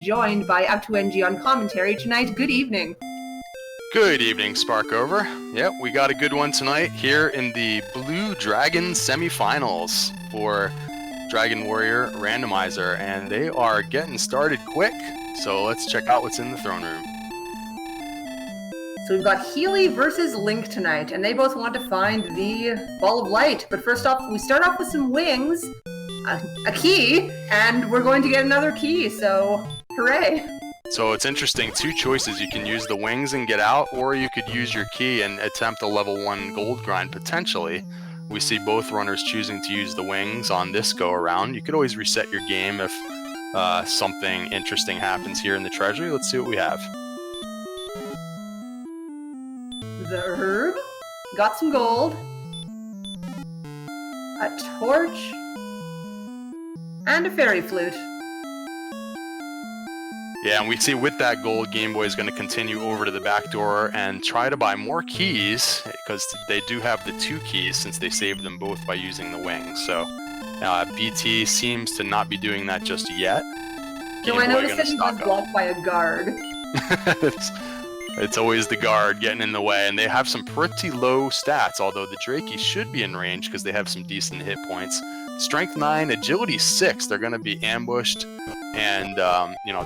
joined by Up2NG on commentary tonight. Good evening. Good evening, Sparkover. Yep, we got a good one tonight here in the Blue Dragon Semifinals for Dragon Warrior Randomizer, and they are getting started quick, so let's check out what's in the throne room. So we've got Healy versus Link tonight, and they both want to find the Ball of Light. But first off, we start off with some wings, a key, and we're going to get another key, so hooray. So it's interesting, two choices. You can use the wings and get out, or you could use your key and attempt a level 1 gold grind potentially. We see both runners choosing to use the wings on this go around. You could always reset your game if something interesting happens here in the treasury. Let's see what we have. The herb, got some gold, a torch, and a fairy flute. Yeah, and we see with that gold, Game Boy is going to continue over to the back door and try to buy more keys, because they do have the 2 keys since they saved them both by using the wings. So BT seems to not be doing that just yet. So I noticed that he was blocked by a guard. It's always the guard getting in the way, and they have some pretty low stats, although the Drakey should be in range because they have some decent hit points. Strength 9, Agility 6, they're going to be ambushed and,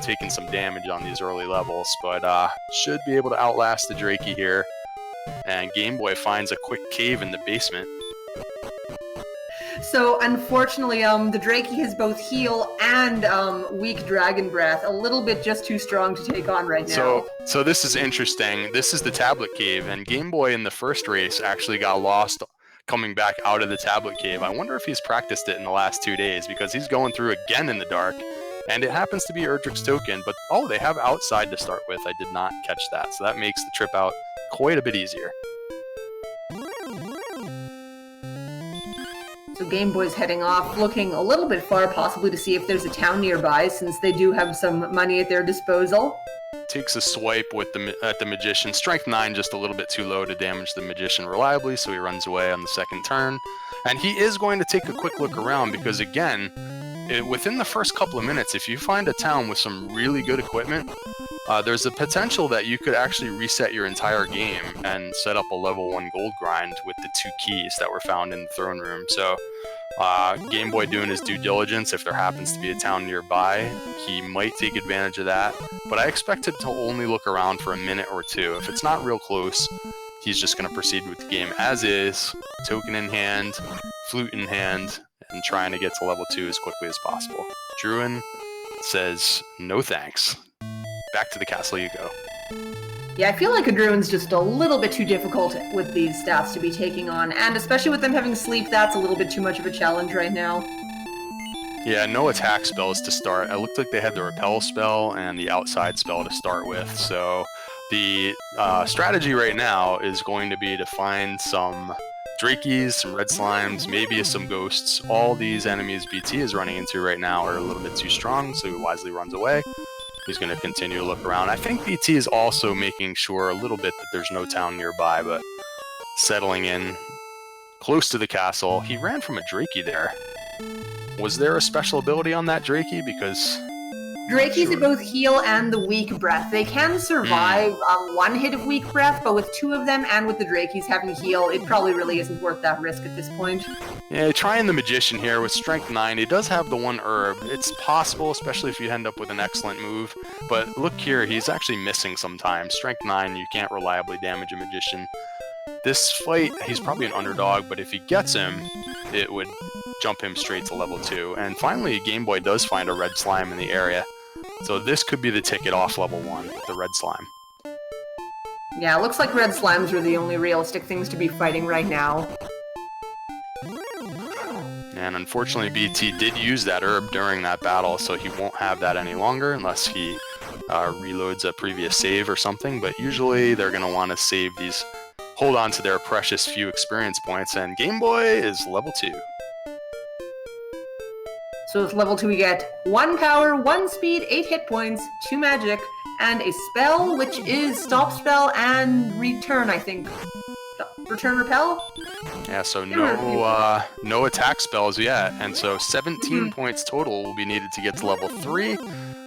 taking some damage on these early levels, but should be able to outlast the Drakey here. And Game Boy finds a quick cave in the basement. So, unfortunately, the Drakey has both heal and weak dragon breath. A little bit just too strong to take on right now. So this is interesting. This is the tablet cave, and Game Boy in the first race actually got lost coming back out of the tablet cave. I wonder if he's practiced it in the last 2 days, because he's going through again in the dark, and it happens to be Erdrick's token, but they have outside to start with. I did not catch that, so that makes the trip out quite a bit easier. So Game Boy's heading off, looking a little bit far, possibly to see if there's a town nearby, since they do have some money at their disposal. Takes a swipe at the Magician. Strength 9 just a little bit too low to damage the Magician reliably, so he runs away on the second turn. And he is going to take a quick look around, because again, within the first couple of minutes, if you find a town with some really good equipment, there's a potential that you could actually reset your entire game and set up a level 1 gold grind with the 2 keys that were found in the throne room. So Game Boy doing his due diligence. If there happens to be a town nearby, he might take advantage of that, but I expect him to only look around for a minute or 2. If it's not real close, he's just going to proceed with the game as is, token in hand, flute in hand, and trying to get to level 2 as quickly as possible. Druin says no thanks. Back to the castle you go. Yeah, I feel like a Druin's just a little bit too difficult with these stats to be taking on, and especially with them having sleep, that's a little bit too much of a challenge right now. Yeah, no attack spells to start. It looked like they had the repel spell and the outside spell to start with, so the strategy right now is going to be to find some Drakeys, some red slimes, maybe some ghosts. All these enemies BT is running into right now are a little bit too strong, so he wisely runs away. He's going to continue to look around. I think BT is also making sure a little bit that there's no town nearby, but settling in close to the castle. He ran from a Drakey there. Was there a special ability on that Drakey? Because Drakeys have both heal and the weak breath. They can survive 1 hit of weak breath, but with 2 of them and with the Drakeys having heal, it probably really isn't worth that risk at this point. Yeah, trying the Magician here with Strength 9. He does have the 1 herb. It's possible, especially if you end up with an excellent move. But look here, he's actually missing sometimes. Strength 9, you can't reliably damage a Magician. This fight, he's probably an underdog, but if he gets him, it would jump him straight to level 2. And finally, Game Boy does find a red slime in the area. So this could be the ticket off level 1, the red slime. Yeah, it looks like red slimes are the only realistic things to be fighting right now. And unfortunately, BT did use that herb during that battle, so he won't have that any longer unless he reloads a previous save or something. But usually they're going to want to save these, hold on to their precious few experience points, and Game Boy is level 2. So with level 2 we get 1 power, 1 speed, 8 hit points, 2 magic, and a spell which is stop spell and return, I think. Return repel? Yeah, so no attack spells yet, and so 17 points total will be needed to get to level 3.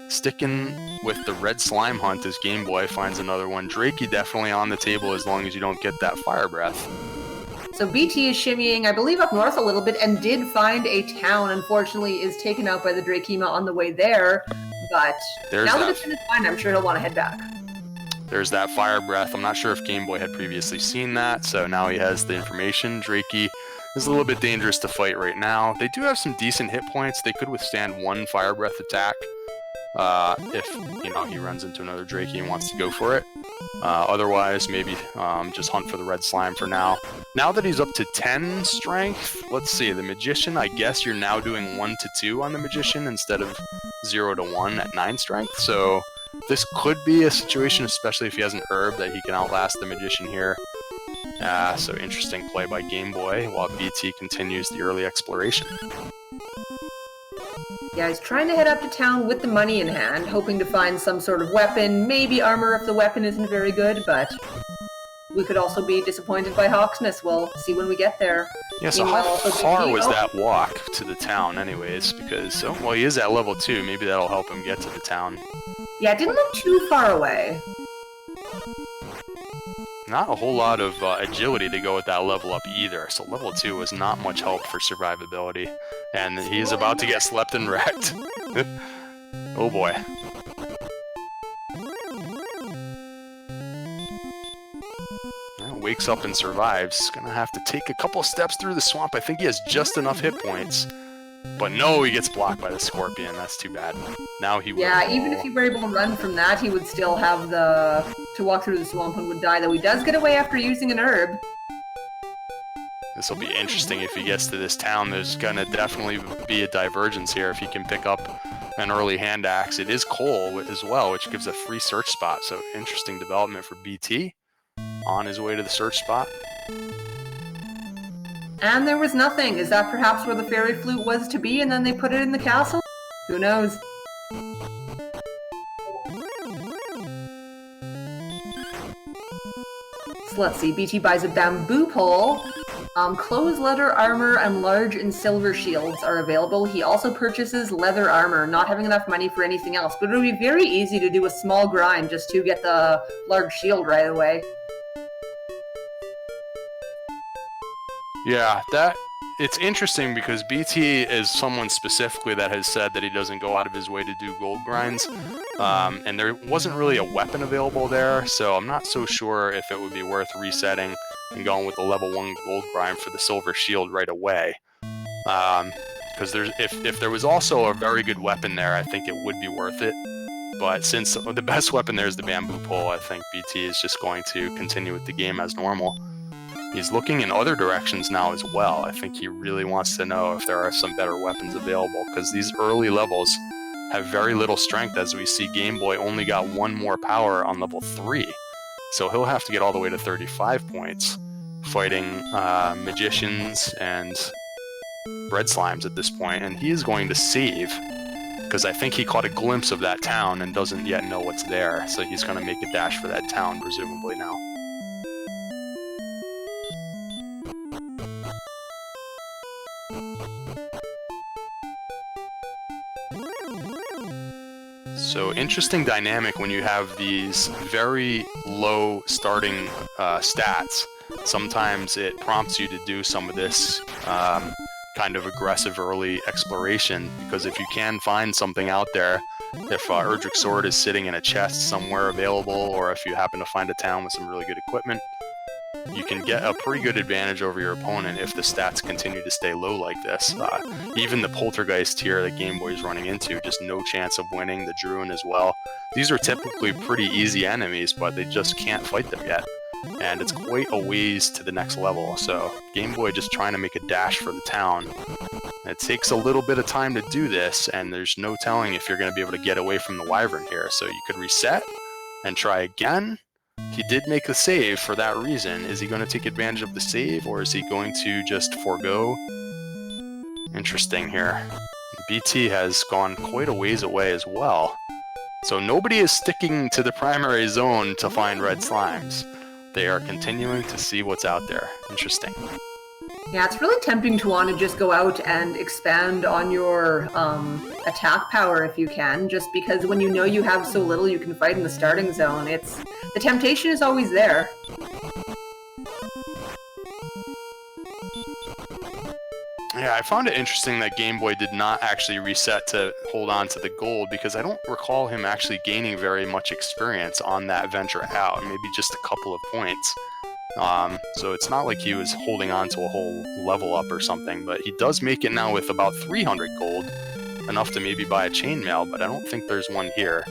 sticking with the red slime hunt as Game Boy finds another one. Drakey definitely on the table as long as you don't get that fire breath. So BT is shimmying, I believe, up north a little bit and did find a town. Unfortunately, is taken out by the Drakema on the way there. But now that it's in his mind, I'm sure he'll want to head back. There's that fire breath. I'm not sure if Game Boy had previously seen that, so now he has the information. Drakey is a little bit dangerous to fight right now. They do have some decent hit points. They could withstand one fire breath attack if he runs into another Drakey and wants to go for it. Otherwise, maybe just hunt for the red slime for now. Now that he's up to 10 strength, let's see, the Magician, I guess you're now doing 1 to 2 on the Magician instead of 0 to 1 at 9 strength. So this could be a situation, especially if he has an herb, that he can outlast the Magician here. So interesting play by Game Boy while BT continues the early exploration. Yeah, he's trying to head up to town with the money in hand, hoping to find some sort of weapon, maybe armor if the weapon isn't very good, but we could also be disappointed by Hawksness. We'll see when we get there. Yeah, so how far was that walk to the town anyways? Because, well, he is at level 2, maybe that'll help him get to the town. Yeah, it didn't look too far away. Not a whole lot of agility to go at that level up either, so level 2 was not much help for survivability. And he's about to get slept and wrecked. Oh boy. Well, wakes up and survives. Gonna have to take a couple steps through the swamp. I think he has just enough hit points. But no, he gets blocked by the scorpion. That's too bad. Now he will. Yeah, even if he were able to run from that, he would still have to walk through the swamp and would die, though he does get away after using an herb. This will be interesting if he gets to this town. There's gonna definitely be a divergence here if he can pick up an early hand axe. It is coal as well, which gives a free search spot. So interesting development for BT on his way to the search spot. And there was nothing. Is that perhaps where the fairy flute was to be and then they put it in the castle? Who knows? So let's see. BT buys a bamboo pole. Clothes, leather armor, and large and silver shields are available. He also purchases leather armor, not having enough money for anything else. But it would be very easy to do a small grind just to get the large shield right away. Yeah, it's interesting because BT is someone specifically that has said that he doesn't go out of his way to do gold grinds, and there wasn't really a weapon available there, so I'm not so sure if it would be worth resetting and going with the level 1 gold grind for the silver shield right away. Because if there was also a very good weapon there, I think it would be worth it. But since the best weapon there is the bamboo pole, I think BT is just going to continue with the game as normal. He's looking in other directions now as well. I think he really wants to know if there are some better weapons available, because these early levels have very little strength. As we see, Game Boy only got 1 more power on level 3. So he'll have to get all the way to 35 points fighting magicians and red slimes at this point, and he is going to save, because I think he caught a glimpse of that town and doesn't yet know what's there, so he's going to make a dash for that town, presumably now. So interesting dynamic when you have these very low starting stats. Sometimes it prompts you to do some of this kind of aggressive early exploration, because if you can find something out there, if Erdrick Sword is sitting in a chest somewhere available, or if you happen to find a town with some really good equipment, you can get a pretty good advantage over your opponent if the stats continue to stay low like this. Even the Poltergeist here that Game Boy is running into, just no chance of winning. The Druin as well. These are typically pretty easy enemies, but they just can't fight them yet. And it's quite a ways to the next level, so Game Boy just trying to make a dash for the town. It takes a little bit of time to do this, and there's no telling if you're going to be able to get away from the Wyvern here. So you could reset and try again. He did make a save for that reason. Is he going to take advantage of the save, or is he going to just forego? Interesting here. BT has gone quite a ways away as well. So nobody is sticking to the primary zone to find red slimes. They are continuing to see what's out there. Interesting. Yeah, it's really tempting to want to just go out and expand on your attack power if you can, just because when you know you have so little you can fight in the starting zone, the temptation is always there. Yeah, I found it interesting that Game Boy did not actually reset to hold on to the gold, because I don't recall him actually gaining very much experience on that venture out, maybe just a couple of points. So it's not like he was holding on to a whole level up or something, but he does make it now with about 300 gold, enough to maybe buy a chainmail, but I don't think there's one here.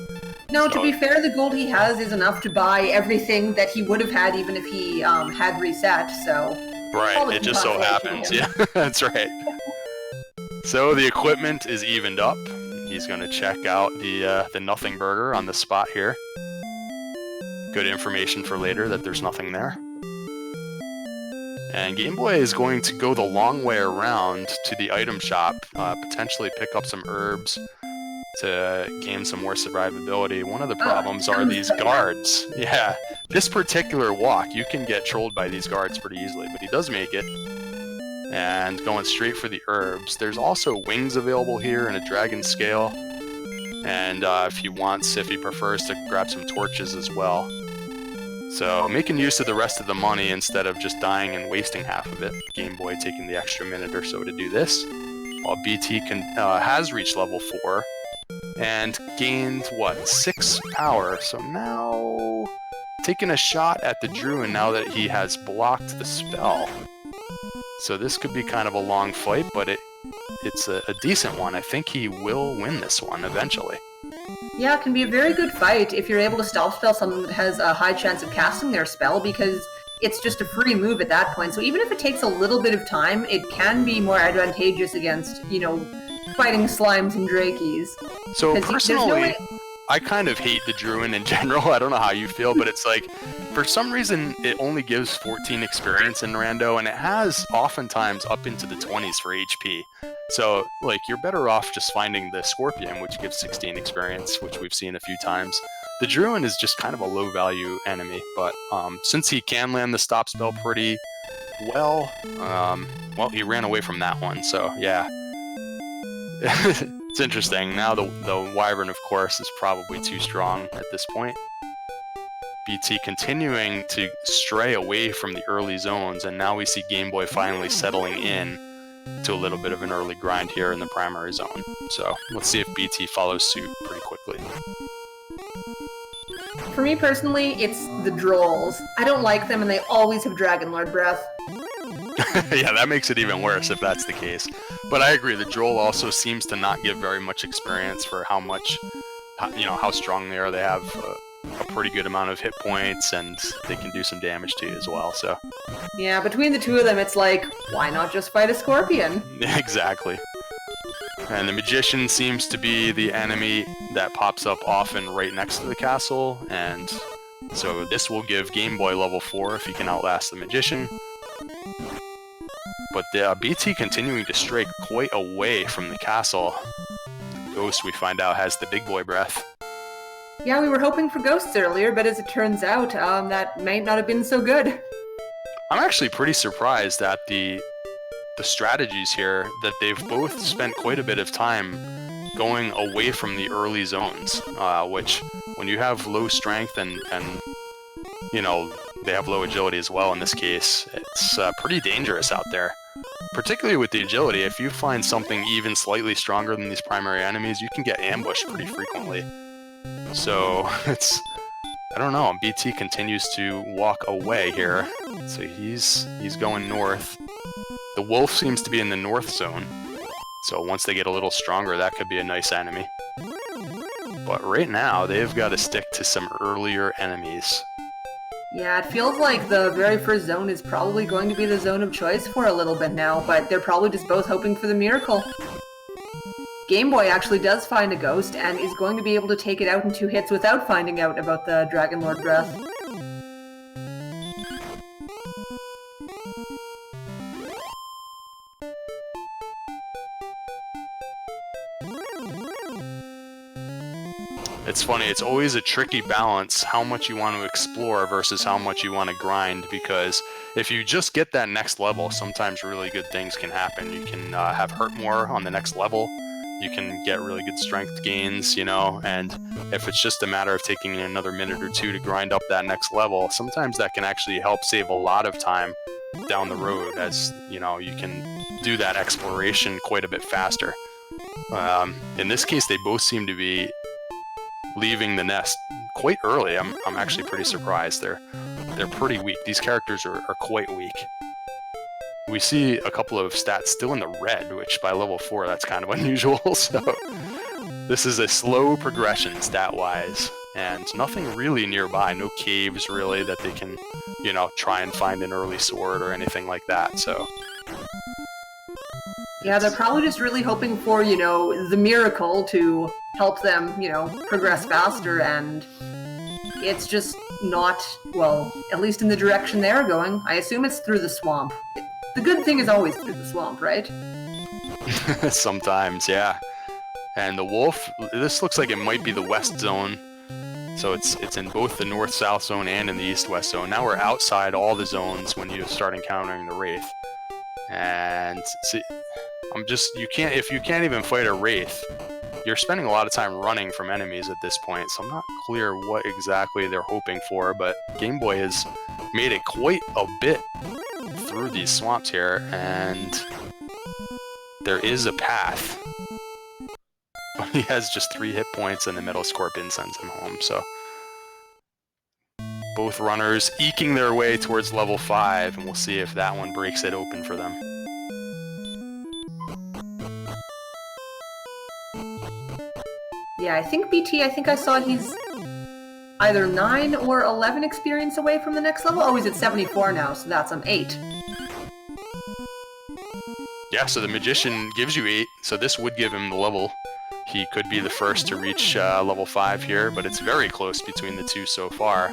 No, to be fair, the gold he has is enough to buy everything that he would have had even if he had reset, so... Right, it just so happens, yeah, that's right. So the equipment is evened up. He's going to check out the nothing burger on the spot here. Good information for later that there's nothing there. And Game Boy is going to go the long way around to the item shop, potentially pick up some herbs to gain some more survivability. One of the problems are these guards. Yeah, this particular walk, you can get trolled by these guards pretty easily, but he does make it. And going straight for the herbs. There's also wings available here and a dragon scale. And if he prefers to grab some torches as well. So making use of the rest of the money instead of just dying and wasting half of it. Game Boy taking the extra minute or so to do this. While BT has reached level 4 and gained, 6 power. So now taking a shot at the Druid now that he has blocked the spell. So this could be kind of a long fight, but it's a decent one. I think he will win this one eventually. Yeah, it can be a very good fight if you're able to stop spell something that has a high chance of casting their spell, because it's just a free move at that point. So even if it takes a little bit of time, it can be more advantageous against, fighting slimes and drakies. So personally, I kind of hate the Druid in general. I don't know how you feel, but it's like, for some reason, it only gives 14 experience in Rando, and it has oftentimes up into the 20s for HP. So, you're better off just finding the Scorpion, which gives 16 experience, which we've seen a few times. The Druid is just kind of a low-value enemy, but since he can land the stop spell pretty well, he ran away from that one, so yeah. It's interesting. Now the Wyvern, of course, is probably too strong at this point. BT continuing to stray away from the early zones, and now we see Game Boy finally settling in to a little bit of an early grind here in the primary zone. So let's see if BT follows suit pretty quickly. For me personally, it's the Drolls. I don't like them, and they always have Dragon Lord breath. Yeah, that makes it even worse if that's the case. But I agree, the Droll also seems to not give very much experience for how strong they are. They have a pretty good amount of hit points, and they can do some damage to you as well, so... Yeah, between the two of them, it's like, why not just fight a Scorpion? Exactly. And the Magician seems to be the enemy that pops up often right next to the castle, and so this will give Game Boy level 4 if he can outlast the Magician. But the BT continuing to stray quite away from the castle. Ghost, we find out, has the big boy breath. Yeah, we were hoping for ghosts earlier, but as it turns out, that might not have been so good. I'm actually pretty surprised at the strategies here, that they've both spent quite a bit of time going away from the early zones, which, when you have low strength and they have low agility as well in this case, it's pretty dangerous out there. Particularly with the agility, if you find something even slightly stronger than these primary enemies, you can get ambushed pretty frequently. So, I don't know, BT continues to walk away here. So he's going north. The wolf seems to be in the north zone. So once they get a little stronger, that could be a nice enemy. But right now, they've got to stick to some earlier enemies. Yeah, it feels like the very first zone is probably going to be the zone of choice for a little bit now, but they're probably just both hoping for the miracle. Game Boy actually does find a ghost and is going to be able to take it out in 2 hits without finding out about the Dragon Lord breath. It's funny, it's always a tricky balance how much you want to explore versus how much you want to grind, because if you just get that next level, sometimes really good things can happen. You can have hurt more on the next level. You can get really good strength gains, you know, and if it's just a matter of taking another minute or two to grind up that next level, sometimes that can actually help save a lot of time down the road, as, you know, you can do that exploration quite a bit faster. In this case, they both seem to be leaving the nest quite early. I'm actually pretty surprised. They're pretty weak. These characters are quite weak. We see a couple of stats still in the red, which by level 4, that's kind of unusual. So this is a slow progression stat-wise, and nothing really nearby. No caves, really, that they can, you know, try and find an early sword or anything like that. So yeah, they're probably just really hoping for, you know, the miracle to help them, you know, progress faster, and it's just not, well, at least in the direction they're going. I assume it's through the swamp. The good thing is always through the swamp, right? Sometimes, yeah. And the wolf, this looks like it might be the west zone. So it's in both the north-south zone and in the east-west zone. Now we're outside all the zones when you start encountering the wraith. And see, if you can't even fight a wraith, you're spending a lot of time running from enemies at this point. So I'm not clear what exactly they're hoping for, but Game Boy has made it quite a bit through these swamps here, and there is a path. But he has just 3 hit points, and the Metal Scorpion sends him home, so both runners eking their way towards level 5, and we'll see if that one breaks it open for them. Yeah, I think BT, I saw he's either 9 or 11 experience away from the next level. Oh, he's at 74 now, so that's 8. Yeah, so the Magician gives you 8, so this would give him the level. He could be the first to reach level 5 here, but it's very close between the two so far.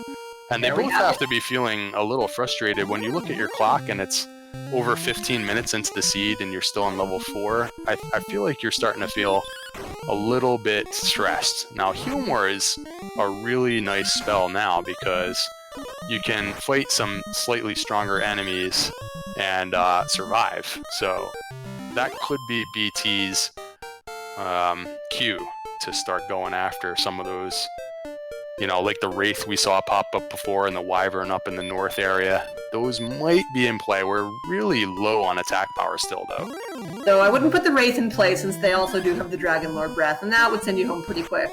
And they both have to be feeling a little frustrated. When you look at your clock and it's over 15 minutes into the seed and you're still on level 4, I feel like you're starting to feel a little bit stressed. Now, Healmore is a really nice spell now because you can fight some slightly stronger enemies and survive. So that could be BT's cue to start going after some of those, you know, like the Wraith we saw pop up before and the Wyvern up in the north area. Those might be in play. We're really low on attack power still, though. So I wouldn't put the Wraith in play, since they also do have the Dragon Lord Breath, and that would send you home pretty quick.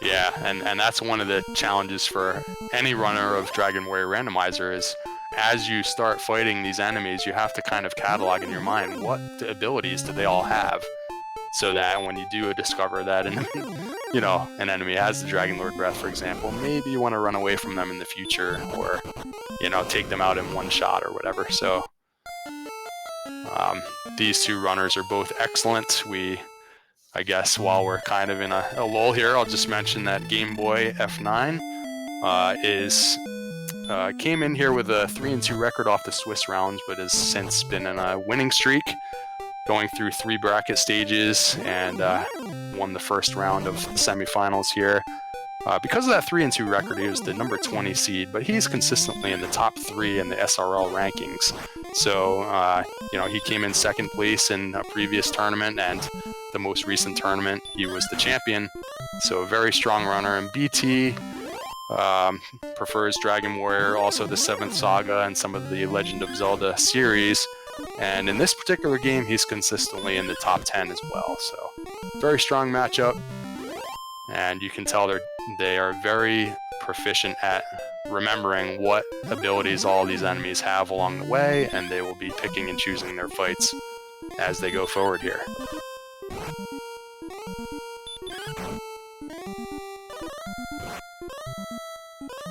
Yeah, and that's one of the challenges for any runner of Dragon Warrior Randomizer is, as you start fighting these enemies, you have to kind of catalog in your mind what abilities do they all have, so that when you do discover that you know, an enemy has the Dragon Lord Breath, for example, maybe you want to run away from them in the future, or, you know, take them out in one shot or whatever. So these two runners are both excellent. I guess while we're kind of in a lull here, I'll just mention that gameboyf9 came in here with a 3-2 record off the Swiss rounds, but has since been in a winning streak, going through 3 bracket stages, and won the first round of semifinals here. Because of that 3-2 record, he was the number 20 seed, but he's consistently in the top 3 in the SRL rankings. So, you know, he came in second place in a previous tournament, and the most recent tournament, he was the champion. So a very strong runner. And BT prefers Dragon Warrior, also the 7th Saga, and some of the Legend of Zelda series. And in this particular game, he's consistently in the top 10 as well. So, very strong matchup. And you can tell they are very proficient at remembering what abilities all these enemies have along the way, and they will be picking and choosing their fights as they go forward here.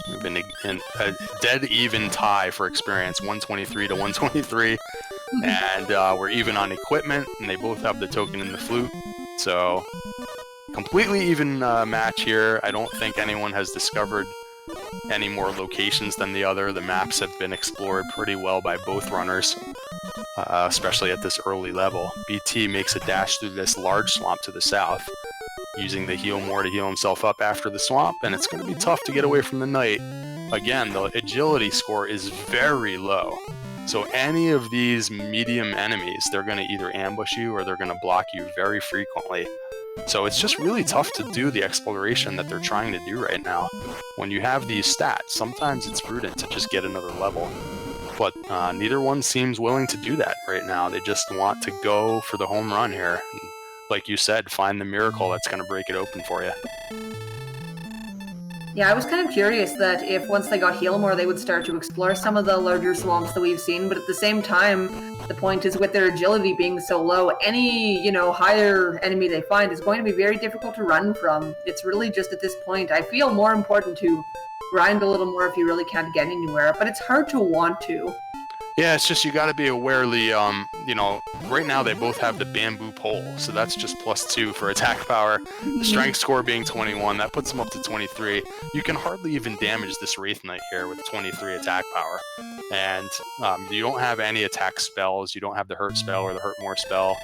We've been in a dead even tie for experience, 123 to 123, and we're even on equipment, and they both have the token and the flute, so completely even match here. I don't think anyone has discovered any more locations than the other. The maps have been explored pretty well by both runners, especially at this early level. BT makes a dash through this large swamp to the south, using the Healmore to heal himself up after the swamp, and it's going to be tough to get away from the knight. again, the agility score is very low. So any of these medium enemies, they're going to either ambush you or they're going to block you very frequently. So it's just really tough to do the exploration that they're trying to do right now. When you have these stats, sometimes it's prudent to just get another level. But neither one seems willing to do that right now. They just want to go for the home run here. And like you said, find the miracle that's going to break it open for you. Yeah, I was kind of curious that if once they got heal more, they would start to explore some of the larger swamps that we've seen, but at the same time, the point is with their agility being so low, any, higher enemy they find is going to be very difficult to run from. It's really just at this point, I feel more important to grind a little more if you really can't get anywhere, but it's hard to want to. Yeah, it's just you got to be awarely, right now they both have the bamboo pole, so that's just +2 for attack power. The strength score being 21, that puts them up to 23. You can hardly even damage this Wraith Knight here with 23 attack power. And you don't have any attack spells, you don't have the hurt spell or the hurt more spell.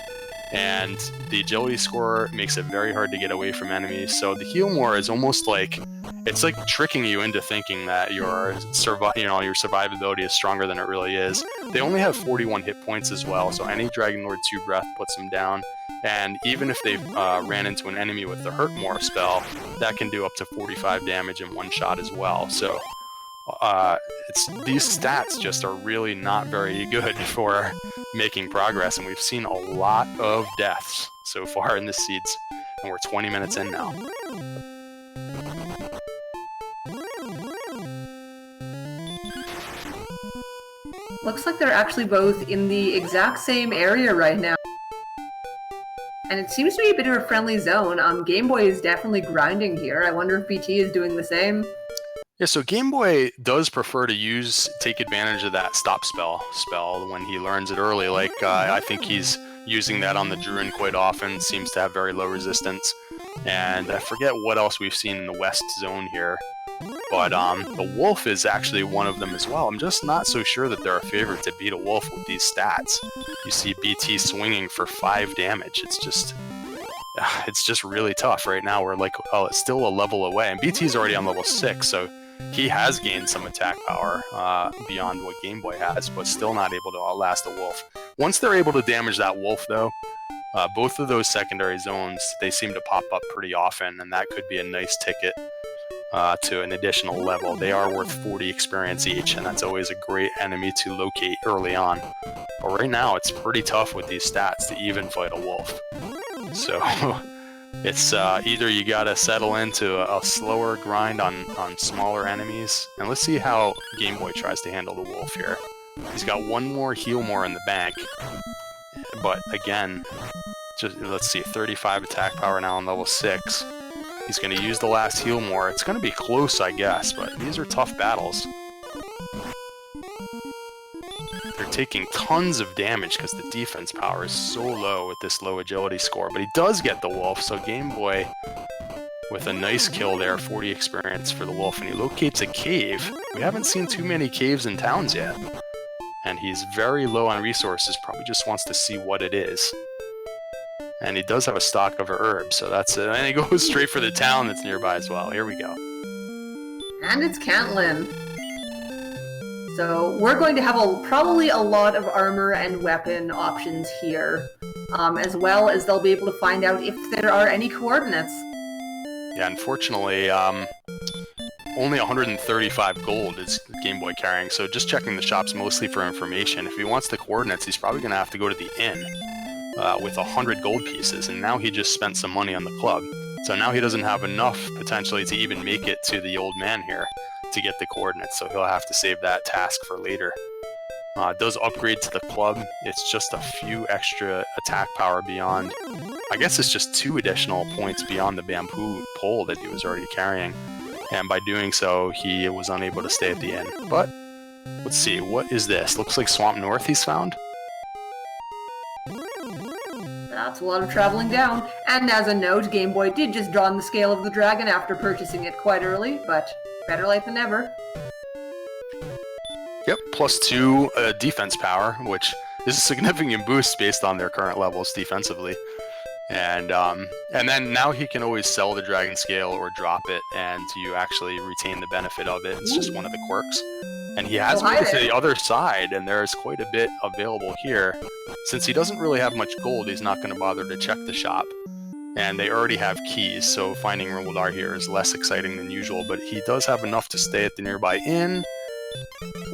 And the agility score makes it very hard to get away from enemies. So the heal more is almost like, it's like tricking you into thinking that your survivability is stronger than it really is. They only have 41 hit points as well, so any Dragon Lord 2 Breath puts them down. And even if they ran into an enemy with the hurt more spell, that can do up to 45 damage in one shot as well. So these stats just are really not very good for making progress, and we've seen a lot of deaths so far in the seeds, and we're 20 minutes in now. Looks like they're actually both in the exact same area right now. And it seems to be a bit of a friendly zone. Game Boy is definitely grinding here. I wonder if BT is doing the same. Yeah, so Game Boy does prefer to take advantage of that stop spell when he learns it early. Like, I think he's using that on the Druin quite often, seems to have very low resistance. And I forget what else we've seen in the west zone here. But the wolf is actually one of them as well. I'm just not so sure that they're a favorite to beat a wolf with these stats. You see BT swinging for 5 damage. It's just really tough right now. We're like, it's still a level away. And BT's already on level 6, so he has gained some attack power beyond what Game Boy has, but still not able to outlast a wolf. Once they're able to damage that wolf, though, both of those secondary zones, they seem to pop up pretty often, and that could be a nice ticket to an additional level. They are worth 40 experience each, and that's always a great enemy to locate early on. But right now, it's pretty tough with these stats to even fight a wolf. So it's either you gotta settle into a slower grind on smaller enemies, and let's see how Game Boy tries to handle the wolf here. He's got one more heal more in the bank, but again, let's see, 35 attack power now on level 6. He's going to use the last heal more. It's going to be close, I guess, but these are tough battles. They're taking tons of damage because the defense power is so low with this low agility score, but he does get the wolf, so Game Boy with a nice kill there, 40 experience for the wolf, and he locates a cave. We haven't seen too many caves in towns yet, and he's very low on resources, probably just wants to see what it is. And he does have a stock of herbs, so that's it. And he goes straight for the town that's nearby as well. Here we go. And it's Cantlin. So we're going to have probably a lot of armor and weapon options here, as well as they'll be able to find out if there are any coordinates. Yeah, unfortunately, only 135 gold is Game Boy carrying, so just checking the shops mostly for information. If he wants the coordinates, he's probably going to have to go to the inn. With 100 gold pieces, and now he just spent some money on the club. So now he doesn't have enough, potentially, to even make it to the old man here to get the coordinates, so he'll have to save that task for later. It does upgrade to the club. It's just a few extra attack power beyond. I guess it's just 2 additional points beyond the bamboo pole that he was already carrying. And by doing so, he was unable to stay at the inn. But, let's see, what is this? Looks like Swamp North he's found? That's a lot of traveling down. And as a note, Game Boy did just draw on the scale of the dragon after purchasing it quite early, but better late than never. Yep, +2 defense power, which is a significant boost based on their current levels defensively. And then now he can always sell the dragon scale or drop it, and you actually retain the benefit of it. It's just one of the quirks. And he has made it to the other side, and there's quite a bit available here. Since he doesn't really have much gold, he's not going to bother to check the shop. And they already have keys, so finding Roldar here is less exciting than usual, but he does have enough to stay at the nearby inn,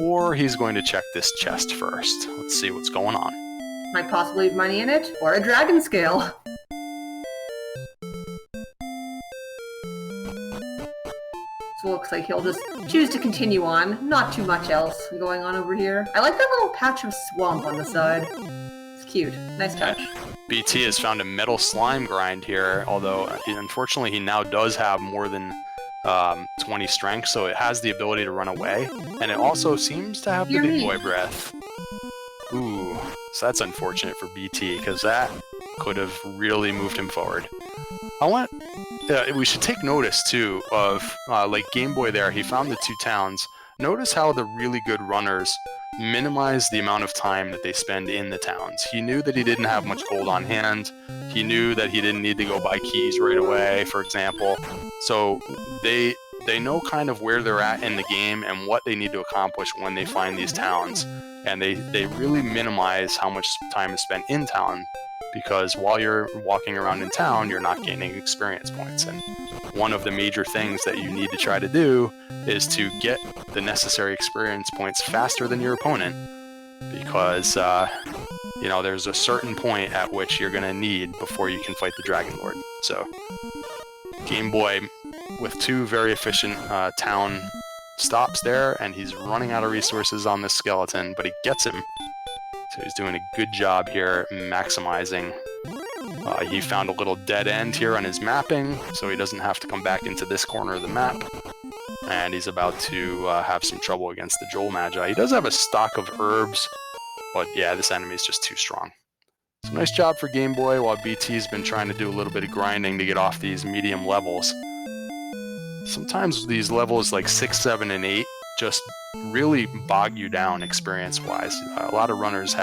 or he's going to check this chest first. Let's see what's going on. Might possibly have money in it, or a dragon scale. So it looks like he'll just choose to continue on. Not too much else going on over here. I like that little patch of swamp on the side. It's cute. Nice touch. BT has found a metal slime grind here, although unfortunately he now does have more than 20 strength, so it has the ability to run away. And it also seems to have the big boy breath. Ooh, so that's unfortunate for BT, because that could have really moved him forward. We should take notice, too, of, like Game Boy there, he found the 2 towns. Notice how the really good runners minimize the amount of time that they spend in the towns. He knew that he didn't have much gold on hand. He knew that he didn't need to go buy keys right away, for example. So they know kind of where they're at in the game and what they need to accomplish when they find these towns. And they really minimize how much time is spent in town, because while you're walking around in town, you're not gaining experience points. And one of the major things that you need to try to do is to get the necessary experience points faster than your opponent, because there's a certain point at which you're going to need before you can fight the Dragon Lord. So Game Boy with 2 very efficient town stops there, and he's running out of resources on this skeleton, but he gets him. So he's doing a good job here maximizing. He found a little dead end here on his mapping, so he doesn't have to come back into this corner of the map. And he's about to have some trouble against the Joel Magi. He does have a stock of herbs, but yeah, this enemy is just too strong. So nice job for Game Boy, while BT's been trying to do a little bit of grinding to get off these medium levels. Sometimes these levels like 6, 7, and 8 just really bog you down experience-wise. A lot of runners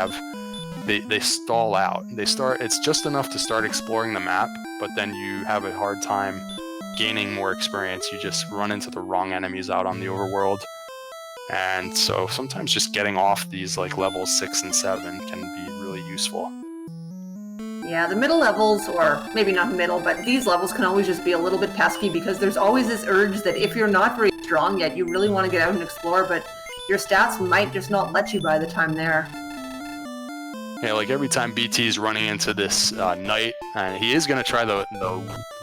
they stall out. It's just enough to start exploring the map, but then you have a hard time gaining more experience. You just run into the wrong enemies out on the overworld. And so sometimes just getting off these like levels 6 and 7 can be really useful. Yeah, the middle levels, or maybe not middle, but these levels can always just be a little bit pesky, because there's always this urge that if you're not very strong yet, you really want to get out and explore, but your stats might just not let you by the time there. Yeah, like every time BT's running into this knight, and he is going to try the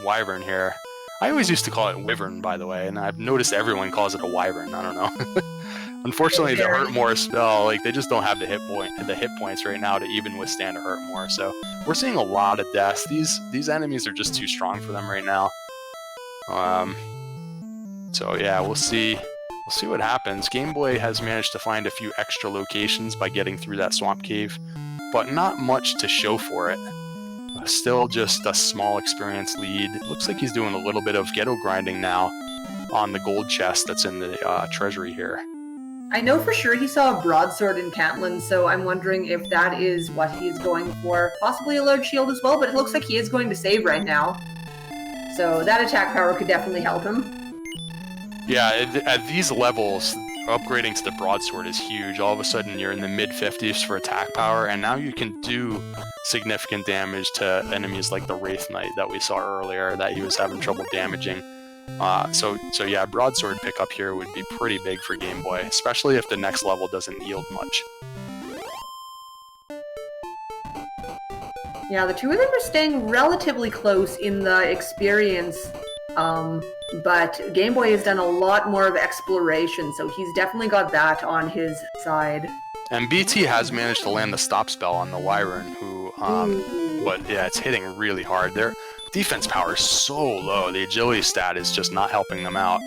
wyvern here. I always used to call it wyvern, by the way, and I've noticed everyone calls it a wyvern. I don't know. Unfortunately, the hurt more spell, like they just don't have the hit points right now to even withstand a hurt more. So we're seeing a lot of deaths. These enemies are just too strong for them right now. So yeah, we'll see what happens. Game Boy has managed to find a few extra locations by getting through that swamp cave, but not much to show for it. Still just a small experience lead. It looks like he's doing a little bit of ghetto grinding now on the gold chest that's in the treasury here. I know for sure he saw a broadsword in Catelyn, so I'm wondering if that is what he's going for. Possibly a large shield as well, but it looks like he is going to save right now. So that attack power could definitely help him. Yeah, at these levels, upgrading to the broadsword is huge. All of a sudden, you're in the mid-50s for attack power, and now you can do significant damage to enemies like the Wraith Knight that we saw earlier that he was having trouble damaging. So yeah, broadsword pickup here would be pretty big for Game Boy, especially if the next level doesn't yield much. Yeah, the two of them are staying relatively close in the experience, but Game Boy has done a lot more of exploration, so he's definitely got that on his side. And BT has managed to land the stop spell on the Wyvern, but yeah, it's hitting really hard. Their defense power is so low, the agility stat is just not helping them out.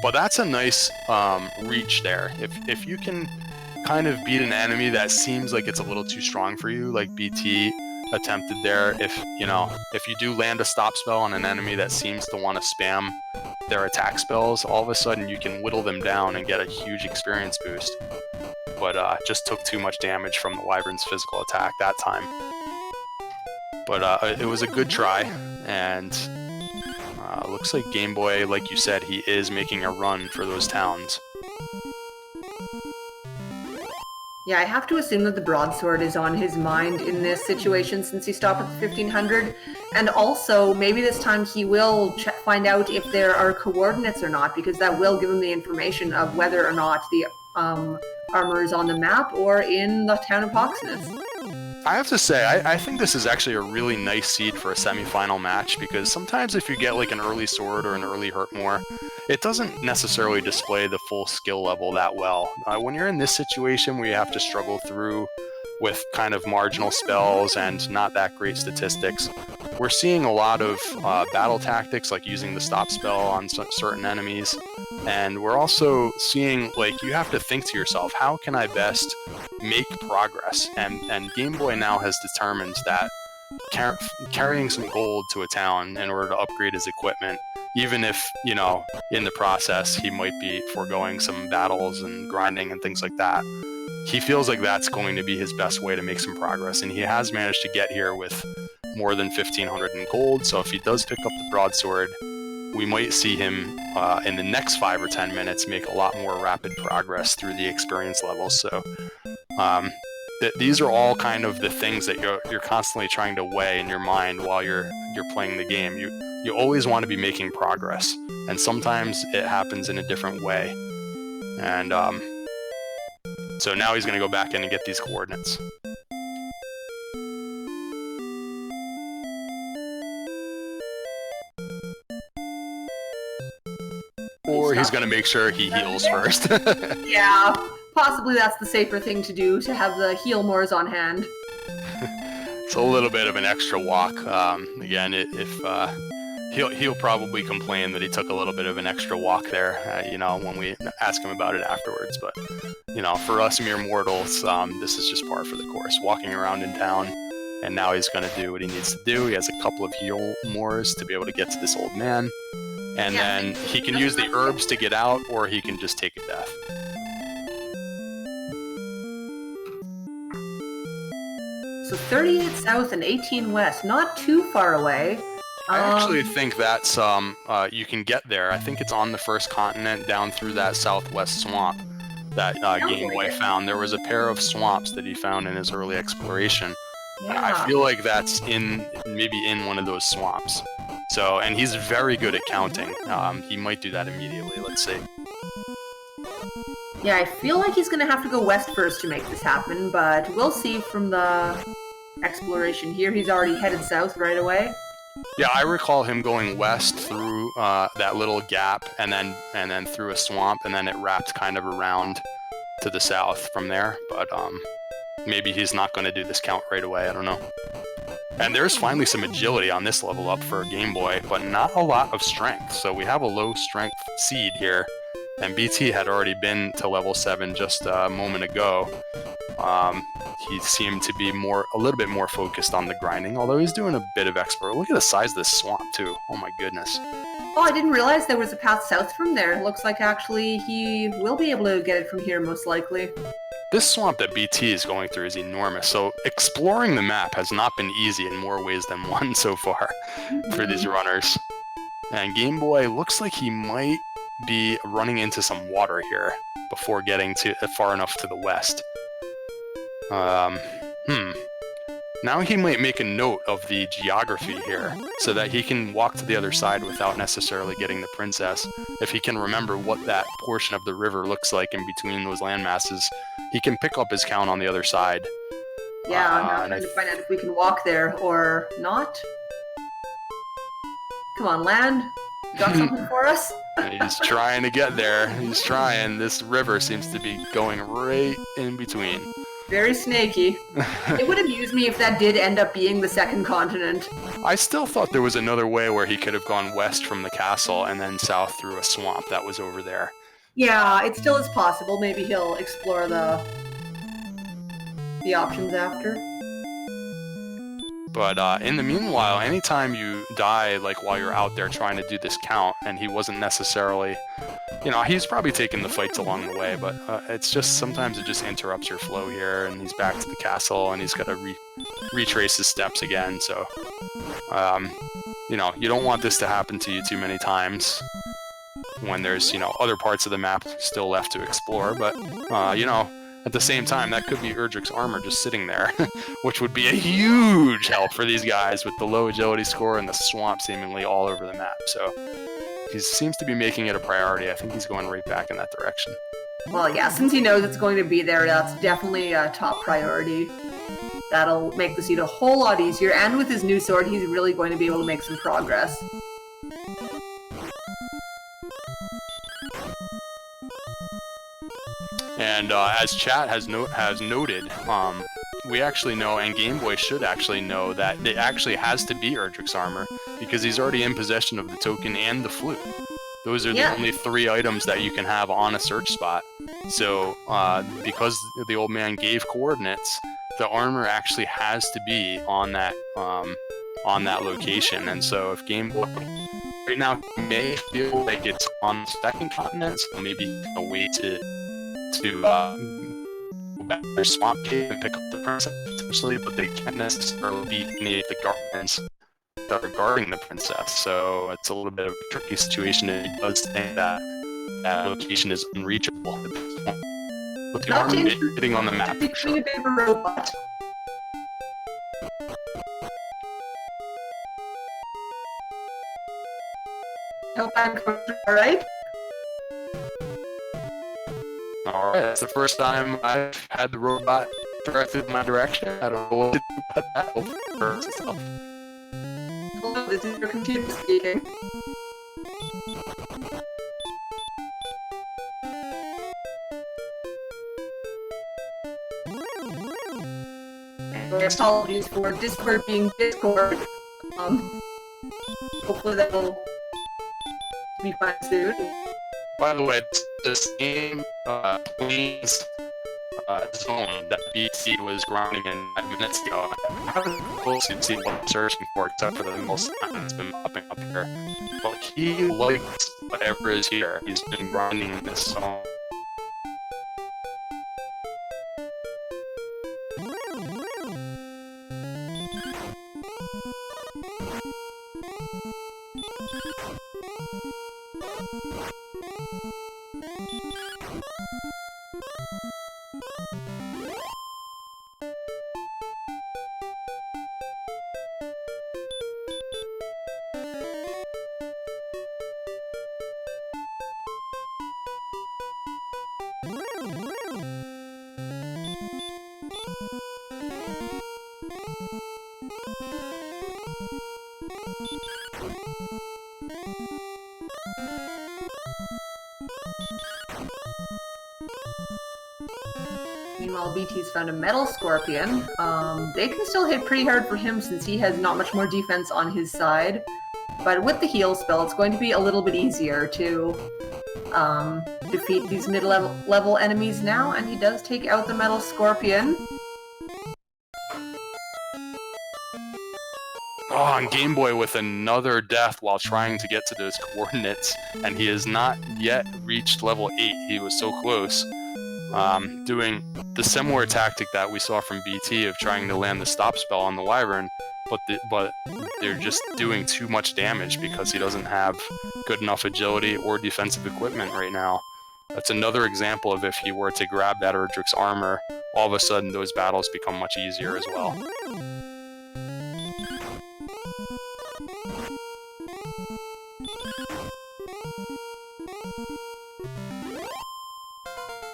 But that's a nice reach there. If you can kind of beat an enemy that seems like it's a little too strong for you, like BT attempted there, if you do land a stop spell on an enemy that seems to want to spam their attack spells, all of a sudden you can whittle them down and get a huge experience boost. But just took too much damage from the Wyvern's physical attack that time. But it was a good try, and looks like Game Boy, like you said, he is making a run for those towns. Yeah, I have to assume that the broadsword is on his mind in this situation since he stopped at the 1500. And also, maybe this time he will find out if there are coordinates or not, because that will give him the information of whether or not the armor is on the map or in the town of Poxness. I have to say, I think this is actually a really nice seed for a semifinal match, because sometimes if you get like an early sword or an early Hurtmore, it doesn't necessarily display the full skill level that well. When you're in this situation where you have to struggle through with kind of marginal spells and not that great statistics, we're seeing a lot of battle tactics, like using the stop spell on certain enemies, and we're also seeing, like, you have to think to yourself, how can I best make progress? And Game Boy now has determined that carrying some gold to a town in order to upgrade his equipment, even if, you know, in the process he might be foregoing some battles and grinding and things like that, he feels like that's going to be his best way to make some progress, and he has managed to get here with more than 1,500 in gold. So if he does pick up the broadsword, we might see him in the next 5 or 10 minutes make a lot more rapid progress through the experience levels. So these are all kind of the things that you're constantly trying to weigh in your mind while you're playing the game. You always want to be making progress, and sometimes it happens in a different way. And so now he's going to go back in and get these coordinates. Or he's going to make sure he heals first. Yeah, possibly that's the safer thing to do, to have the heal mores on hand. It's a little bit of an extra walk. Again, he'll probably complain that he took a little bit of an extra walk there, you know, when we ask him about it afterwards. But, you know, for us mere mortals, this is just par for the course. Walking around in town, and now he's going to do what he needs to do. He has a couple of heal mores to be able to get to this old man. And then he can use the herbs to get out, or he can just take a death. So 38 south and 18 west, not too far away. I actually think that's, you can get there. I think it's on the first continent down through that southwest swamp that Game Boy found. There was a pair of swamps that he found in his early exploration. Yeah. I feel like that's maybe in one of those swamps. So, and he's very good at counting. He might do that immediately. Let's see. Yeah, I feel like he's going to have to go west first to make this happen, but we'll see from the exploration here. He's already headed south right away. Yeah, I recall him going west through that little gap, and then through a swamp, and then it wrapped kind of around to the south from there. But maybe he's not going to do this count right away. I don't know. And there's finally some agility on this level up for a Game Boy, but not a lot of strength. So we have a low strength seed here, and BT had already been to level 7 just a moment ago. He seemed to be a little bit more focused on the grinding, although he's doing a bit of exploration. Look at the size of this swamp too. Oh my goodness. Oh, I didn't realize there was a path south from there. Looks like actually he will be able to get it from here, most likely. This swamp that BT is going through is enormous, so exploring the map has not been easy in more ways than one so far for these runners. And Game Boy looks like he might be running into some water here before getting to far enough to the west. Now he might make a note of the geography here, so that he can walk to the other side without necessarily getting the princess. If he can remember what that portion of the river looks like in between those landmasses, he can pick up his count on the other side. Yeah, I'm trying to find out if we can walk there or not. Come on, land. You got something for us? He's trying to get there. He's trying. This river seems to be going right in between. Very snaky. It would amuse me if that did end up being the second continent. I still thought there was another way where he could have gone west from the castle and then south through a swamp that was over there. Yeah, it still is possible. Maybe he'll explore the options after. But in the meanwhile, anytime you die, like while you're out there trying to do this count, and he wasn't necessarily, he's probably taking the fights along the way, but it's just sometimes it just interrupts your flow here, and he's back to the castle, and he's got to retrace his steps again. So, you don't want this to happen to you too many times when there's, other parts of the map still left to explore. But, at the same time, that could be Erdrick's armor just sitting there, which would be a huge help for these guys with the low agility score and the swamp seemingly all over the map. So he seems to be making it a priority. I think he's going right back in that direction. Well, yeah, since he knows it's going to be there, that's definitely a top priority. That'll make the seed a whole lot easier, and with his new sword, he's really going to be able to make some progress. And as chat has noted, we actually know, and Game Boy should actually know, that it actually has to be Erdrick's armor, because he's already in possession of the token and the flute. Those are the only 3 items that you can have on a search spot. So, because the old man gave coordinates, the armor actually has to be on that location. And so, if Game Boy right now may feel like it's on the second continent, so maybe a way to go back to their swamp cave and pick up the princess, essentially, but they can't necessarily beat any of the guardians that are guarding the princess. So it's a little bit of a tricky situation, and he does think that that location is unreachable at this point. But the army hitting on the map for sure. A bit of a robot. Hope I'm alright? Alright, that's the first time I've had the robot directed in my direction. I don't know what to do about that. Hopefully it hurts itself. Hello, this is your computer speaking. And apologies for Discord being Discord. Hopefully that will be fine soon. By the way, it's the same Plains zone that BT was grinding in 5 minutes ago. I haven't closely seen what I'm searching for, except for the most time that's been popping up here. But he likes whatever is here. He's been grinding in this zone. Meanwhile, BT's found a metal scorpion. They can still hit pretty hard for him since he has not much more defense on his side. But with the heal spell, it's going to be a little bit easier to defeat these mid-level enemies now, and he does take out the metal scorpion. Oh, and Game Boy with another death while trying to get to those coordinates, and he has not yet reached level 8. He was so close. Doing the similar tactic that we saw from BT of trying to land the stop spell on the Wyvern, but they're just doing too much damage because he doesn't have good enough agility or defensive equipment right now. That's another example of if he were to grab that Erdrick's armor, all of a sudden those battles become much easier as well.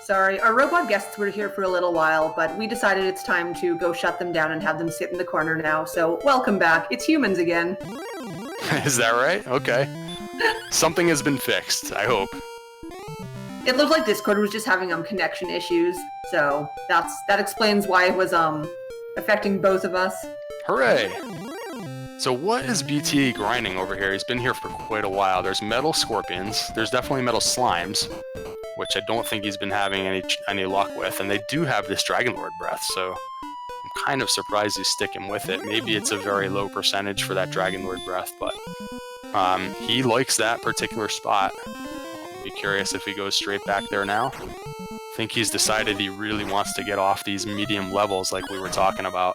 Sorry, our robot guests were here for a little while, but we decided it's time to go shut them down and have them sit in the corner now, so welcome back. It's humans again. Is that right? Okay. Something has been fixed, I hope. It looked like Discord was just having connection issues, so that explains why it was affecting both of us. Hooray! So what is BT grinding over here? He's been here for quite a while. There's metal scorpions, there's definitely metal slimes, which I don't think he's been having any luck with, and they do have this Dragon Lord breath, so I'm kind of surprised he's sticking with it. Maybe it's a very low percentage for that Dragon Lord breath, but he likes that particular spot. I'll be curious if he goes straight back there now. I think he's decided he really wants to get off these medium levels like we were talking about.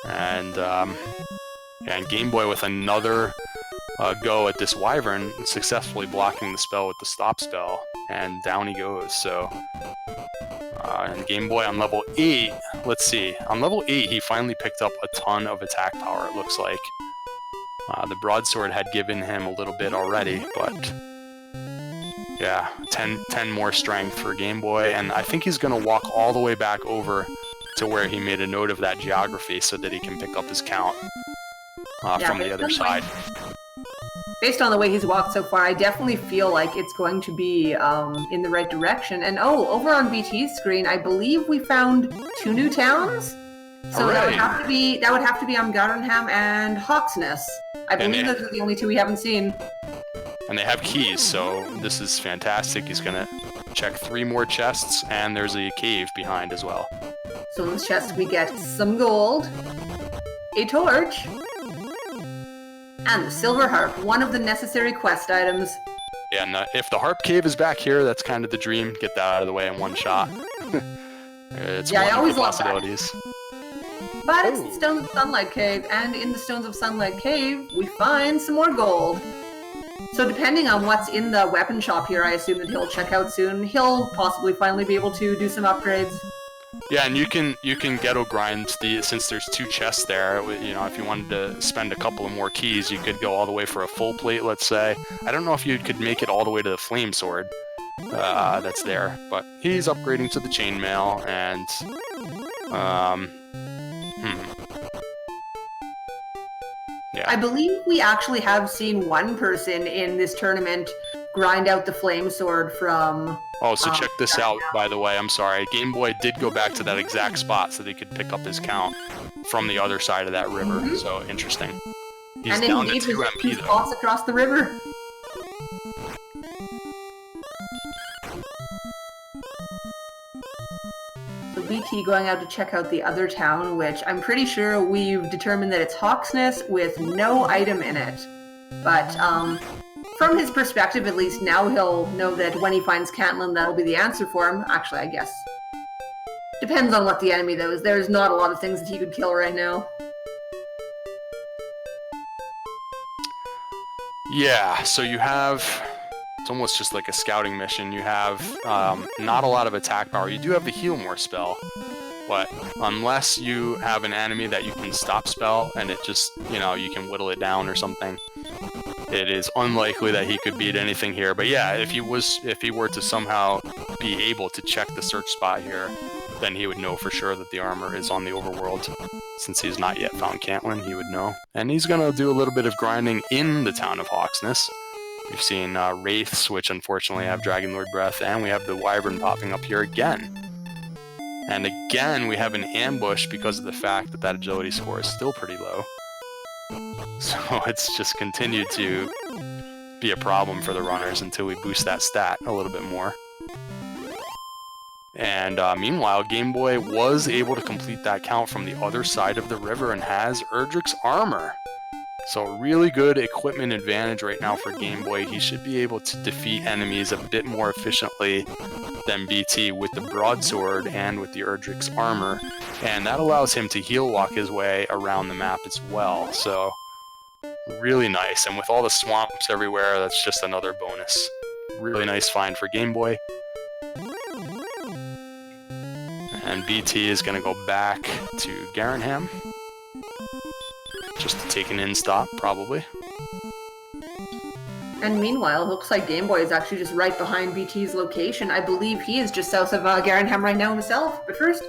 And Game Boy with another go at this Wyvern, successfully blocking the spell with the stop spell, and down he goes. So, and Game Boy on level 8, let's see, on level 8 he finally picked up a ton of attack power, it looks like. The broadsword had given him a little bit already, but yeah, 10 more strength for Game Boy, and I think he's going to walk all the way back over to where he made a note of that geography so that he can pick up his count from the other side. Based on the way he's walked so far, I definitely feel like it's going to be in the right direction. And over on BT's screen, I believe we found 2 new towns. So that would have to be Gardenham and Hawksness. I believe those are the only 2 we haven't seen. And they have keys, so this is fantastic. He's gonna check 3 more chests, and there's a cave behind as well. So in this chest we get some gold, a torch, and the silver harp, one of the necessary quest items. Yeah, and if the harp cave is back here, that's kind of the dream. Get that out of the way in one shot. It's one I always of the love possibilities. But it's the Stones of Sunlight Cave, and in the Stones of Sunlight Cave, we find some more gold. So depending on what's in the weapon shop here, I assume that he'll check out soon. He'll possibly finally be able to do some upgrades. Yeah, and you can ghetto grind since there's 2 chests there. You know, if you wanted to spend a couple of more keys, you could go all the way for a full plate, let's say. I don't know if you could make it all the way to the flame sword that's there, but he's upgrading to the chainmail, and yeah. I believe we actually have seen one person in this tournament grind out the flame sword from... Oh, so check this out, by the way. I'm sorry. Game Boy did go back to that exact spot so they could pick up his count from the other side of that river. Mm-hmm. So, interesting. He's down to 2 MP, though. Spots across the river. So BT going out to check out the other town, which I'm pretty sure we've determined that it's Hawksness with no item in it. But, from his perspective, at least, now he'll know that when he finds Catelyn, that'll be the answer for him. Actually, I guess. Depends on what the enemy, though, is. There's not a lot of things that he could kill right now. Yeah, so you have... It's almost just like a scouting mission. You have not a lot of attack power. You do have the Heal More spell, but unless you have an enemy that you can stop spell, and it just, you know, you can whittle it down or something, it is unlikely that he could beat anything here. But yeah, if he were to somehow be able to check the search spot here, then he would know for sure that the armor is on the overworld. Since he's not yet found Catelyn, he would know. And he's gonna do a little bit of grinding in the town of Hawksness. We've seen Wraiths, which unfortunately have Dragon Lord Breath, and we have the Wyvern popping up here again. And again, we have an ambush because of the fact that agility score is still pretty low. So it's just continued to be a problem for the runners until we boost that stat a little bit more. And meanwhile, Game Boy was able to complete that count from the other side of the river and has Erdrick's armor. So really good equipment advantage right now for Game Boy. He should be able to defeat enemies a bit more efficiently than BT with the broadsword and with the Erdrick's armor. And that allows him to heal walk his way around the map as well. So really nice. And with all the swamps everywhere, that's just another bonus. Really nice find for Game Boy. And BT is going to go back to Gardenham. Just to take an in-stop, probably. And meanwhile, it looks like Game Boy is actually just right behind BT's location. I believe he is just south of Gardenham right now himself. But first,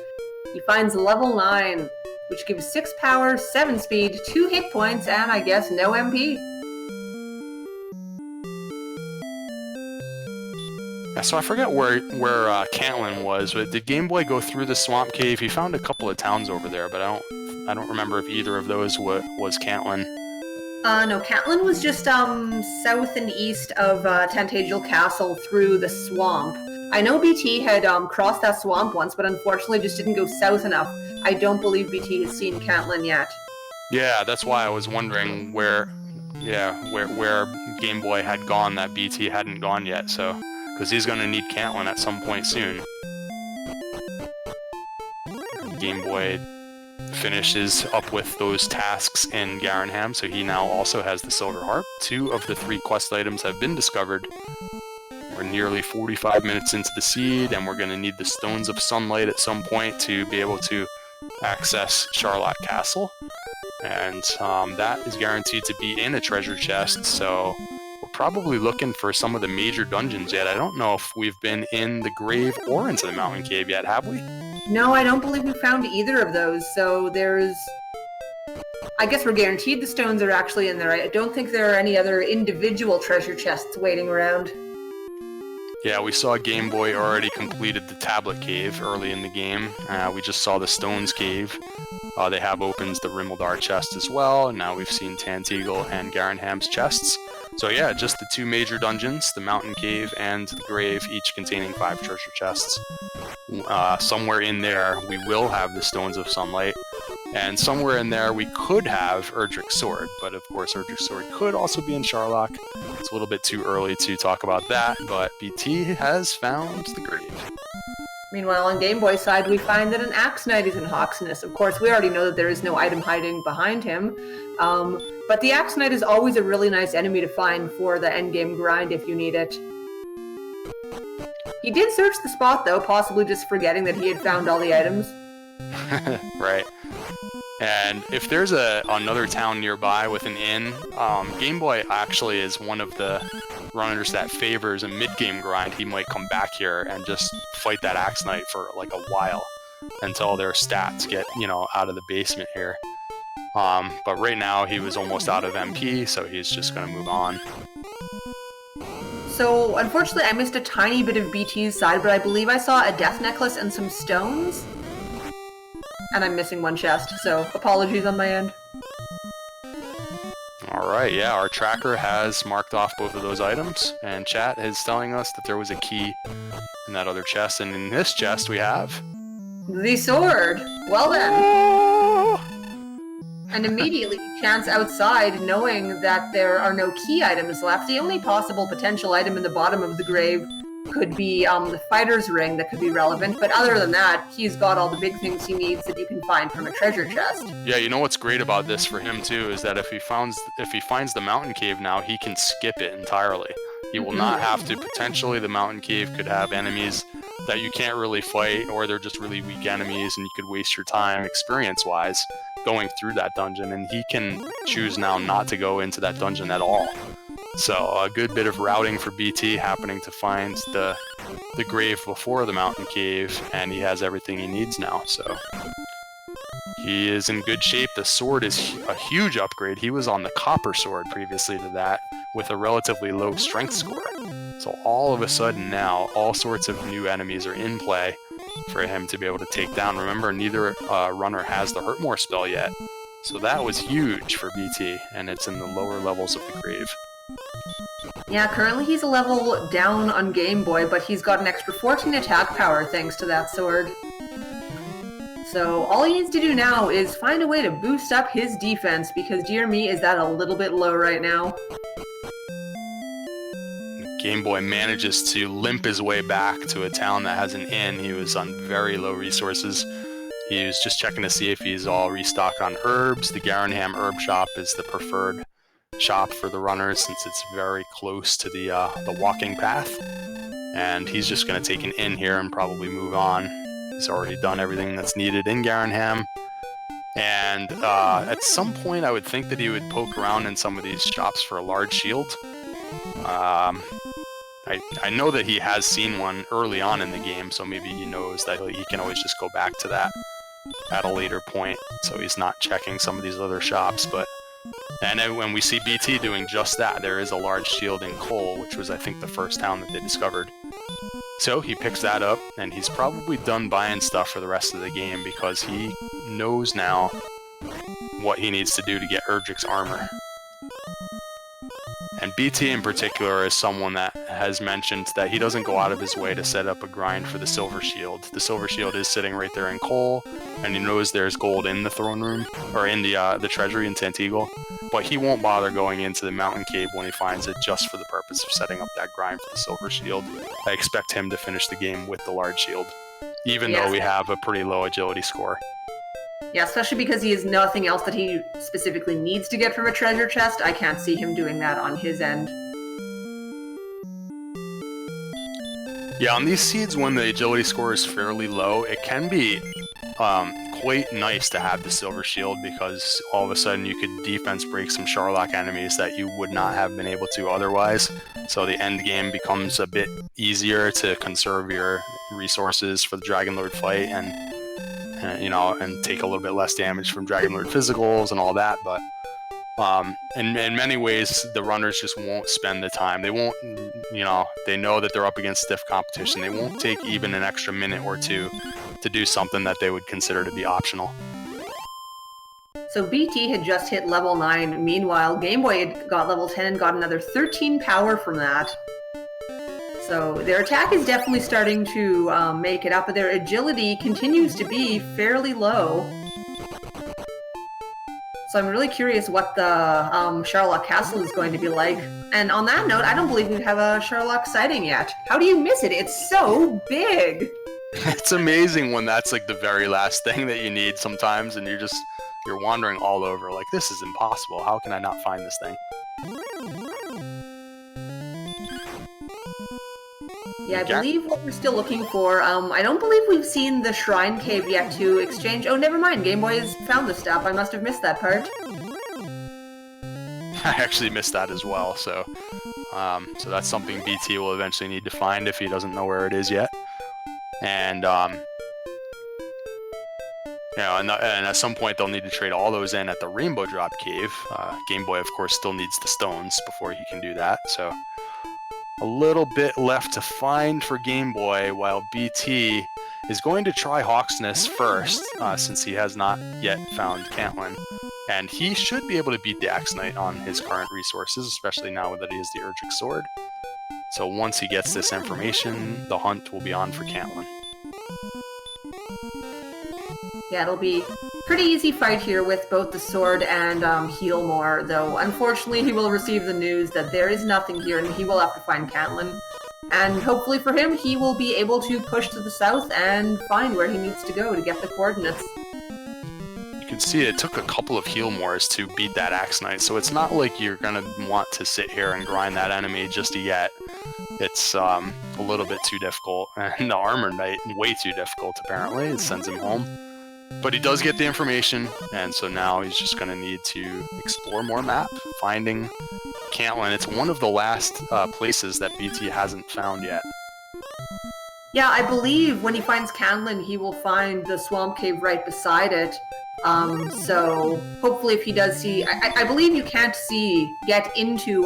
he finds level 9, which gives 6 power, 7 speed, 2 hit points, and I guess no MP. So I forget where Catelyn was, but did Game Boy go through the swamp cave? He found a couple of towns over there, but I don't remember if either of those was Catelyn. No, Catlin was just south and east of Tantagel Castle through the swamp. I know BT had crossed that swamp once, but unfortunately just didn't go south enough. I don't believe BT has seen Catlin yet. Yeah, that's why I was wondering where Game Boy had gone that BT hadn't gone yet. So, because he's going to need Catlin at some point soon. Game Boy finishes up with those tasks in Garenham, so he now also has the Silver Harp. 2 of the 3 quest items have been discovered. We're nearly 45 minutes into the seed, and we're going to need the Stones of Sunlight at some point to be able to access Charlotte Castle. And that is guaranteed to be in a treasure chest, so we're probably looking for some of the major dungeons yet. I don't know if we've been in the Grave or into the Mountain Cave yet, have we? No, I don't believe we found either of those, so there's... I guess we're guaranteed the stones are actually in there. I don't think there are any other individual treasure chests waiting around. Yeah, we saw Game Boy already completed the Tablet Cave early in the game. We just saw the Stones Cave. They have opened the Rimmildar chest as well, and now we've seen Tantegel and Garenham's chests. So yeah, just the 2 major dungeons, the Mountain Cave and the Grave, each containing 5 treasure chests. Somewhere in there, we will have the Stones of Sunlight, and somewhere in there we could have Erdrick's Sword, but of course Erdrick's Sword could also be in Charlock. It's a little bit too early to talk about that, but BT has found the Grave. Meanwhile, on Game Boy's side, we find that an Axe Knight is in Hawksness. Of course, we already know that there is no item hiding behind him, but the Axe Knight is always a really nice enemy to find for the endgame grind if you need it. He did search the spot, though, possibly just forgetting that he had found all the items. Right. And if there's another town nearby with an inn, Game Boy actually is one of the runners that favors a mid-game grind. He might come back here and just fight that Axe Knight for like a while until their stats get, out of the basement here. But right now he was almost out of MP, so he's just going to move on. So, unfortunately, I missed a tiny bit of BT's side, but I believe I saw a death necklace and some stones. And I'm missing 1 chest, so apologies on my end. Alright, yeah, our tracker has marked off both of those items, and chat is telling us that there was a key in that other chest, and in this chest we have... the sword! Well then! Oh! And immediately chance outside, knowing that there are no key items left. The only possible potential item in the bottom of the grave could be the fighter's ring that could be relevant, but other than that, he's got all the big things he needs that you can find from a treasure chest. Yeah, you know what's great about this for him too is that if he finds the mountain cave now, he can skip it entirely. He will not have to. Potentially the mountain cave could have enemies that you can't really fight, or they're just really weak enemies and you could waste your time experience-wise going through that dungeon, and he can choose now not to go into that dungeon at all. So a good bit of routing for BT happening to find the grave before the mountain cave, and he has everything he needs now, so he is in good shape. The sword is a huge upgrade. He was on the copper sword previously to that with a relatively low strength score. So all of a sudden now, all sorts of new enemies are in play for him to be able to take down. Remember, neither runner has the Hurtmore spell yet, so that was huge for BT, and it's in the lower levels of the grave. Yeah, currently he's a level down on Game Boy, but he's got an extra 14 attack power thanks to that sword. So all he needs to do now is find a way to boost up his defense, because dear me, is that a little bit low right now. Game Boy manages to limp his way back to a town that has an inn. He was on very low resources. He was just checking to see if he's all restocked on herbs. The Garenham herb shop is the preferred shop for the runners since it's very close to the walking path. And he's just going to take an inn here and probably move on. He's already done everything that's needed in Garenham. And at some point I would think that he would poke around in some of these shops for a large shield. I know that he has seen one early on in the game, so maybe he knows that he can always just go back to that at a later point, so he's not checking some of these other shops. And then when we see BT doing just that, there is a large shield in Cole, which was I think the first town that they discovered. So he picks that up, and he's probably done buying stuff for the rest of the game because he knows now what he needs to do to get Erdrick's armor. And BT in particular is someone that has mentioned that he doesn't go out of his way to set up a grind for the Silver Shield. The Silver Shield is sitting right there in coal, and he knows there's gold in the throne room, or in the treasury in Tanteagle, but he won't bother going into the mountain cave when he finds it just for the purpose of setting up that grind for the Silver Shield. I expect him to finish the game with the large shield, even though we have a pretty low agility score. Yeah, especially because he has nothing else that he specifically needs to get from a treasure chest. I can't see him doing that on his end. Yeah, on these seeds, when the agility score is fairly low, it can be quite nice to have the Silver Shield, because all of a sudden you could defense break some Sharlock enemies that you would not have been able to otherwise. So the end game becomes a bit easier to conserve your resources for the Dragon Lord fight, and take a little bit less damage from Dragon Lord physicals and all that. But in many ways, the runners just won't spend the time. They won't, they know that they're up against stiff competition. They won't take even an extra minute or two to do something that they would consider to be optional. So BT had just hit level 9. Meanwhile, Game Boy had got level 10 and got another 13 power from that. So their attack is definitely starting to make it up, but their agility continues to be fairly low. So I'm really curious what the Sharlock Castle is going to be like. And on that note, I don't believe we have a Sharlock sighting yet. How do you miss it? It's so big! It's amazing when that's like the very last thing that you need sometimes, and you're wandering all over, like, this is impossible. How can I not find this thing? Yeah, I believe what we're still looking for, I don't believe we've seen the Shrine Cave yet to exchange. Oh, never mind, Game Boy has found the stuff. I must have missed that part. I actually missed that as well, so that's something BT will eventually need to find if he doesn't know where it is yet. And and at some point they'll need to trade all those in at the Rainbow Drop Cave. Game Boy, of course, still needs the stones before he can do that, so a little bit left to find for Game Boy, while BT is going to try Hawksness first, since he has not yet found Cantlin. And he should be able to beat the Axe Knight on his current resources, especially now that he has the Urgic Sword. So once he gets this information, the hunt will be on for Cantlin. Yeah, it'll be a pretty easy fight here with both the sword and Healmore, though unfortunately he will receive the news that there is nothing here and he will have to find Cantlin. And hopefully for him, he will be able to push to the south and find where he needs to go to get the coordinates. You can see it took a couple of Healmores to beat that Axe Knight, so it's not like you're going to want to sit here and grind that enemy just yet. It's a little bit too difficult, and the Armor Knight, way too difficult apparently. It sends him home. But he does get the information, and so now he's just going to need to explore more map, finding Cantlin. It's one of the last places that BT hasn't found yet. Yeah, I believe when he finds Cantlin, he will find the Swamp Cave right beside it. So hopefully if he does see... I believe you can't get into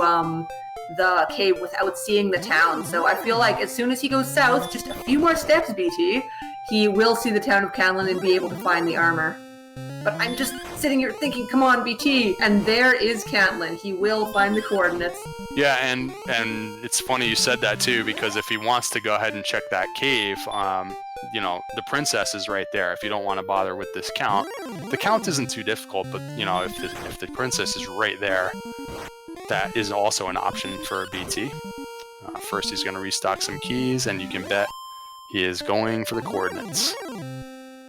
the cave without seeing the town. So I feel like as soon as he goes south, just a few more steps, BT, he will see the town of Cantlin and be able to find the armor. But I'm just sitting here thinking, come on, BT, and there is Cantlin. He will find the coordinates. Yeah, and it's funny you said that too, because if he wants to go ahead and check that cave, the princess is right there. If you don't want to bother with this count, the count isn't too difficult, but if the princess is right there, that is also an option for BT. First, he's going to restock some keys, and you can bet he is going for the coordinates.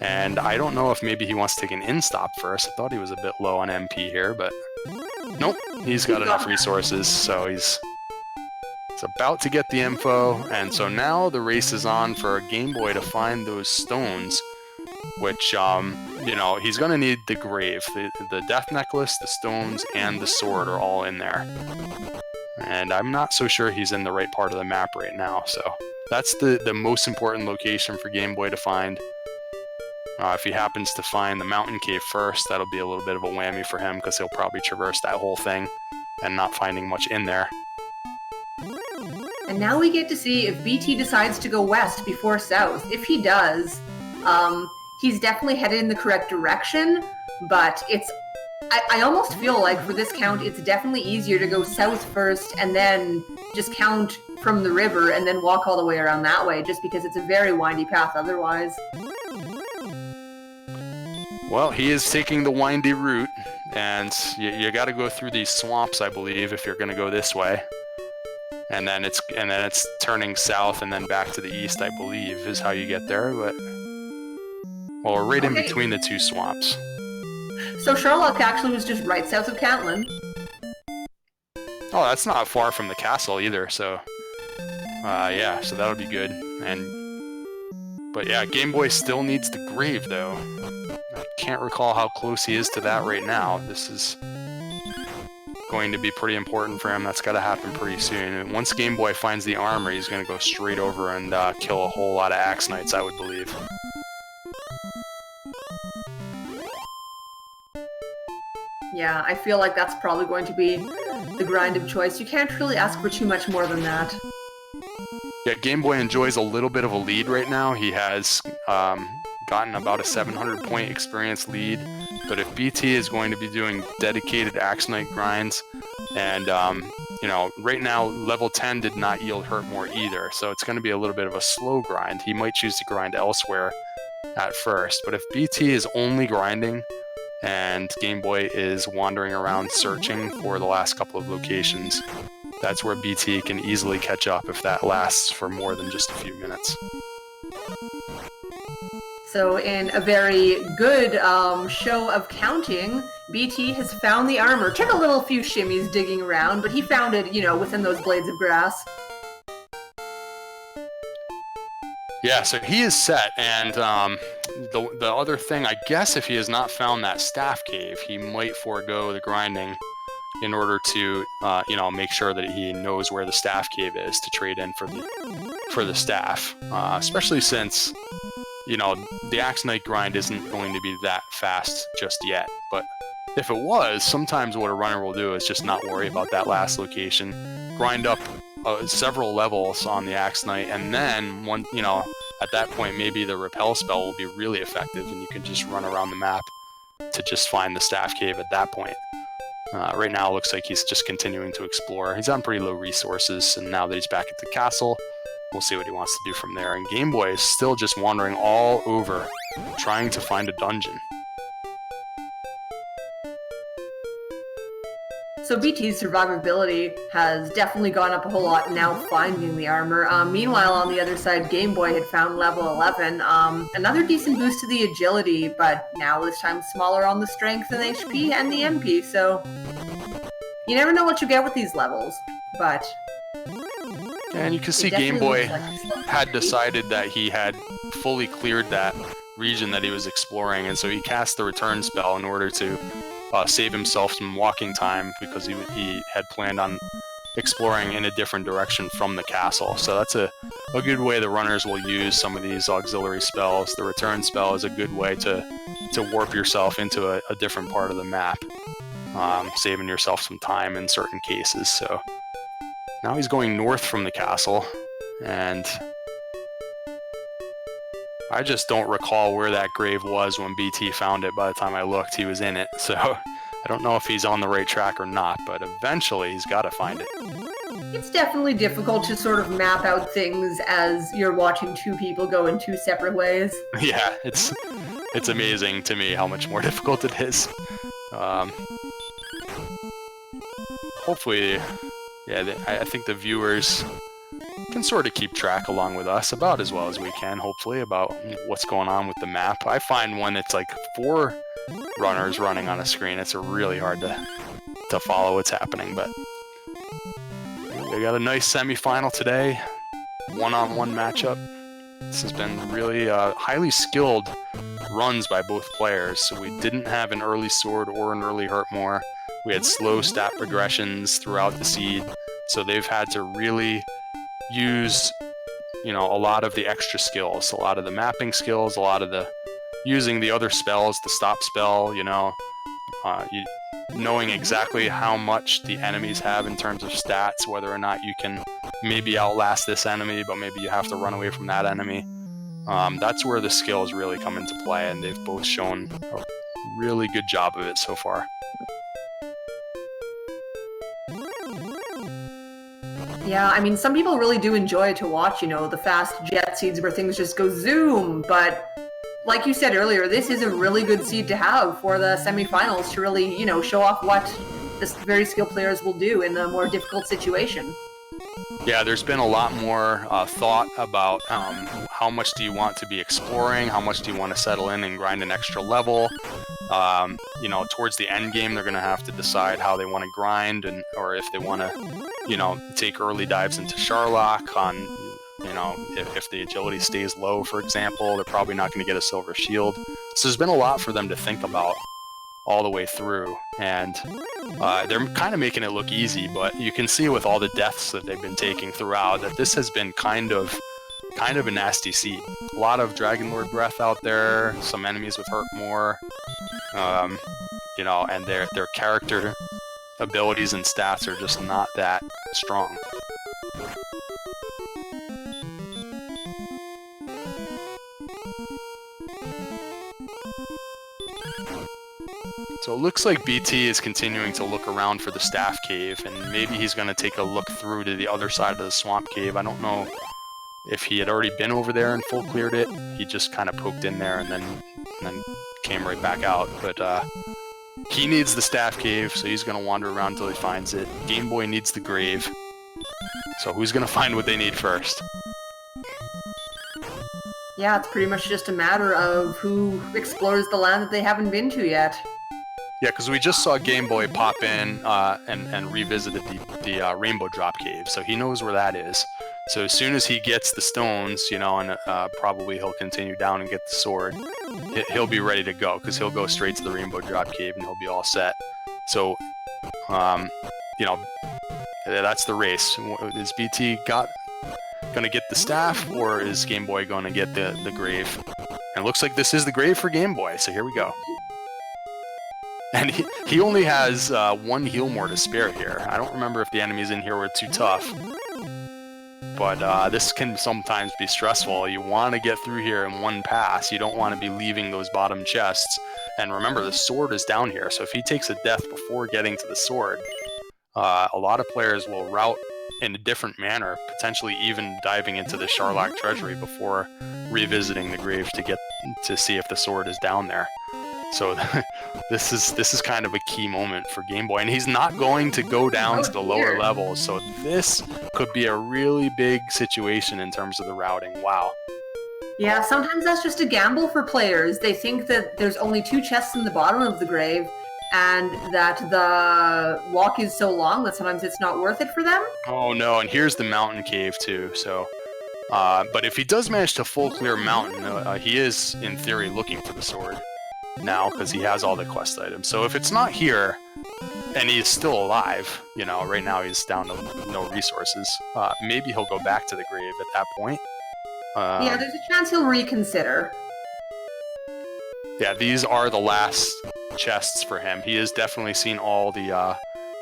And I don't know if maybe he wants to take an in-stop first. I thought he was a bit low on MP here, but nope, he's got enough resources, so he's about to get the info. And so now the race is on for Game Boy to find those stones, which, he's going to need the grave. The death necklace, the stones, and the sword are all in there. And I'm not so sure he's in the right part of the map right now, so that's the most important location for Game Boy to find. If he happens to find the mountain cave first, that'll be a little bit of a whammy for him, because he'll probably traverse that whole thing and not finding much in there. And now we get to see if BT decides to go west before south. If he does, he's definitely headed in the correct direction, but it's I almost feel like for this count, it's definitely easier to go south first and then just count from the river and then walk all the way around that way, just because it's a very windy path otherwise. Well, he is taking the windy route, and you got to go through these swamps, I believe, if you're going to go this way. And then it's turning south and then back to the east, I believe, is how you get there. But well, we're right in between the two swamps. So Sherlock actually was just right south of Cantlin. Oh, that's not far from the castle either. So, yeah, so that'll be good. But yeah, Game Boy still needs the grave though. I can't recall how close he is to that right now. This is going to be pretty important for him. That's got to happen pretty soon. And once Game Boy finds the armor, he's going to go straight over and kill a whole lot of Axe Knights, I would believe. Yeah, I feel like that's probably going to be the grind of choice. You can't really ask for too much more than that. Yeah, Game Boy enjoys a little bit of a lead right now. He has gotten about a 700-point experience lead. But if BT is going to be doing dedicated Axe Knight grinds, and you know, right now level 10 did not yield hurt more either, so it's going to be a little bit of a slow grind. He might choose to grind elsewhere at first. But if BT is only grinding and Game Boy is wandering around searching for the last couple of locations, that's where BT can easily catch up if that lasts for more than just a few minutes. So in a very good show of counting, BT has found the armor. Took a few shimmies digging around, but he found it, you know, within those blades of grass. Yeah, so he is set, and the other thing, I guess if he has not found that staff cave, he might forego the grinding in order to, you know, make sure that he knows where the staff cave is to trade in for the staff, especially since, you know, the Axe Knight grind isn't going to be that fast just yet. But if it was, sometimes what a runner will do is just not worry about that last location, grind up several levels on the Axe Knight, and then one, you know, at that point maybe the repel spell will be really effective, and you can just run around the map to just find the staff cave at that point. Right now it looks like he's just continuing to explore. He's on pretty low resources, and now that he's back at the castle, we'll see what he wants to do from there. And Game Boy is still just wandering all over, trying to find a dungeon. So BT's survivability has definitely gone up a whole lot now finding the armor. Meanwhile, on the other side, Game Boy had found level 11. Another decent boost to the agility, but now this time smaller on the strength and HP and the MP, so you never know what you get with these levels, but... And you can see Game Boy had decided that he had fully cleared that region that he was exploring, and so he cast the return spell in order to save himself some walking time, because he had planned on exploring in a different direction from the castle. So that's a good way the runners will use some of these auxiliary spells. The return spell is a good way to warp yourself into a different part of the map, saving yourself some time in certain cases. So now he's going north from the castle, and I just don't recall where that grave was when BT found it. By the time I looked, he was in it, so I don't know if he's on the right track or not, but eventually he's got to find it. It's definitely difficult to sort of map out things as you're watching two people go in two separate ways. Yeah, it's amazing to me how much more difficult it is. Hopefully, yeah, I think the viewers can sort of keep track along with us about as well as we can, hopefully, about what's going on with the map. I find when it's like 4 runners running on a screen, it's really hard to follow what's happening, but we got a nice semifinal today, one-on-one matchup. This has been really highly skilled runs by both players, so we didn't have an early sword or an early hurt more. We had slow stat progressions throughout the seed, so they've had to really use, you know, a lot of the extra skills, a lot of the mapping skills, a lot of the using the other spells, the stop spell, you know, knowing exactly how much the enemies have in terms of stats, whether or not you can maybe outlast this enemy, but maybe you have to run away from that enemy. That's where the skills really come into play, and they've both shown really good job of it so far. Yeah, I mean, some people really do enjoy to watch, you know, the fast jet seeds where things just go zoom, but like you said earlier, this is a really good seed to have for the semifinals to really, you know, show off what the very skilled players will do in a more difficult situation. Yeah, there's been a lot more thought about how much do you want to be exploring, how much do you want to settle in and grind an extra level. You know, towards the end game, they're going to have to decide how they want to grind, or if they want to, you know, take early dives into Sharlock on, you know, if the agility stays low, for example, they're probably not going to get a silver shield. So there's been a lot for them to think about all the way through, and they're kind of making it look easy, but you can see with all the deaths that they've been taking throughout that this has been kind of a nasty seed. A lot of Dragon Lord breath out there, some enemies with hurt more, you know, and their character abilities and stats are just not that strong. So it looks like BT is continuing to look around for the staff cave, and maybe he's going to take a look through to the other side of the swamp cave. I don't know if he had already been over there and full cleared it. He just kind of poked in there and then came right back out. But he needs the staff cave, so he's going to wander around until he finds it. Game Boy needs the grave. So who's going to find what they need first? Yeah, it's pretty much just a matter of who explores the land that they haven't been to yet. Yeah, because we just saw Game Boy pop in and revisited the Rainbow Drop Cave, so he knows where that is. So as soon as he gets the stones, you know, and probably he'll continue down and get the sword, he'll be ready to go, because he'll go straight to the Rainbow Drop Cave and he'll be all set. So, you know, that's the race. Is BT gonna get the staff, or is Game Boy gonna get the grave? And it looks like this is the grave for Game Boy, so here we go. And he only has one heal more to spare here. I don't remember if the enemies in here were too tough. But this can sometimes be stressful. You want to get through here in one pass. You don't want to be leaving those bottom chests. And remember, the sword is down here. So if he takes a death before getting to the sword, a lot of players will route in a different manner, potentially even diving into the Sharlock treasury before revisiting the grave to see if the sword is down there. So this is kind of a key moment for Game Boy, and he's not going to go down to the lower levels, so this could be a really big situation in terms of the routing. Wow. Yeah, sometimes that's just a gamble for players. They think that there's only 2 chests in the bottom of the grave, and that the walk is so long that sometimes it's not worth it for them. Oh no, and here's the mountain cave too, so... but if he does manage to full clear mountain, he is, in theory, looking for the sword now, because he has all the quest items. So if it's not here, and he's still alive, you know, right now he's down to no resources, maybe he'll go back to the grave at that point. Yeah, there's a chance he'll reconsider. Yeah, these are the last chests for him. He has definitely seen all the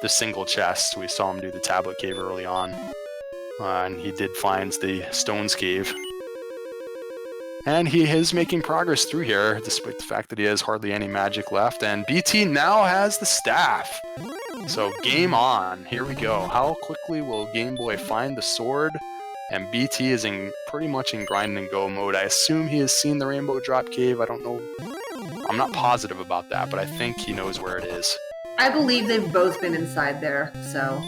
single chests. We saw him do the tablet cave early on, and he did find the stones cave. And he is making progress through here, despite the fact that he has hardly any magic left. And BT now has the staff. So game on. Here we go. How quickly will Game Boy find the sword? And BT is pretty much in grind and go mode. I assume he has seen the Rainbow Drop Cave. I don't know. I'm not positive about that, but I think he knows where it is. I believe they've both been inside there, so...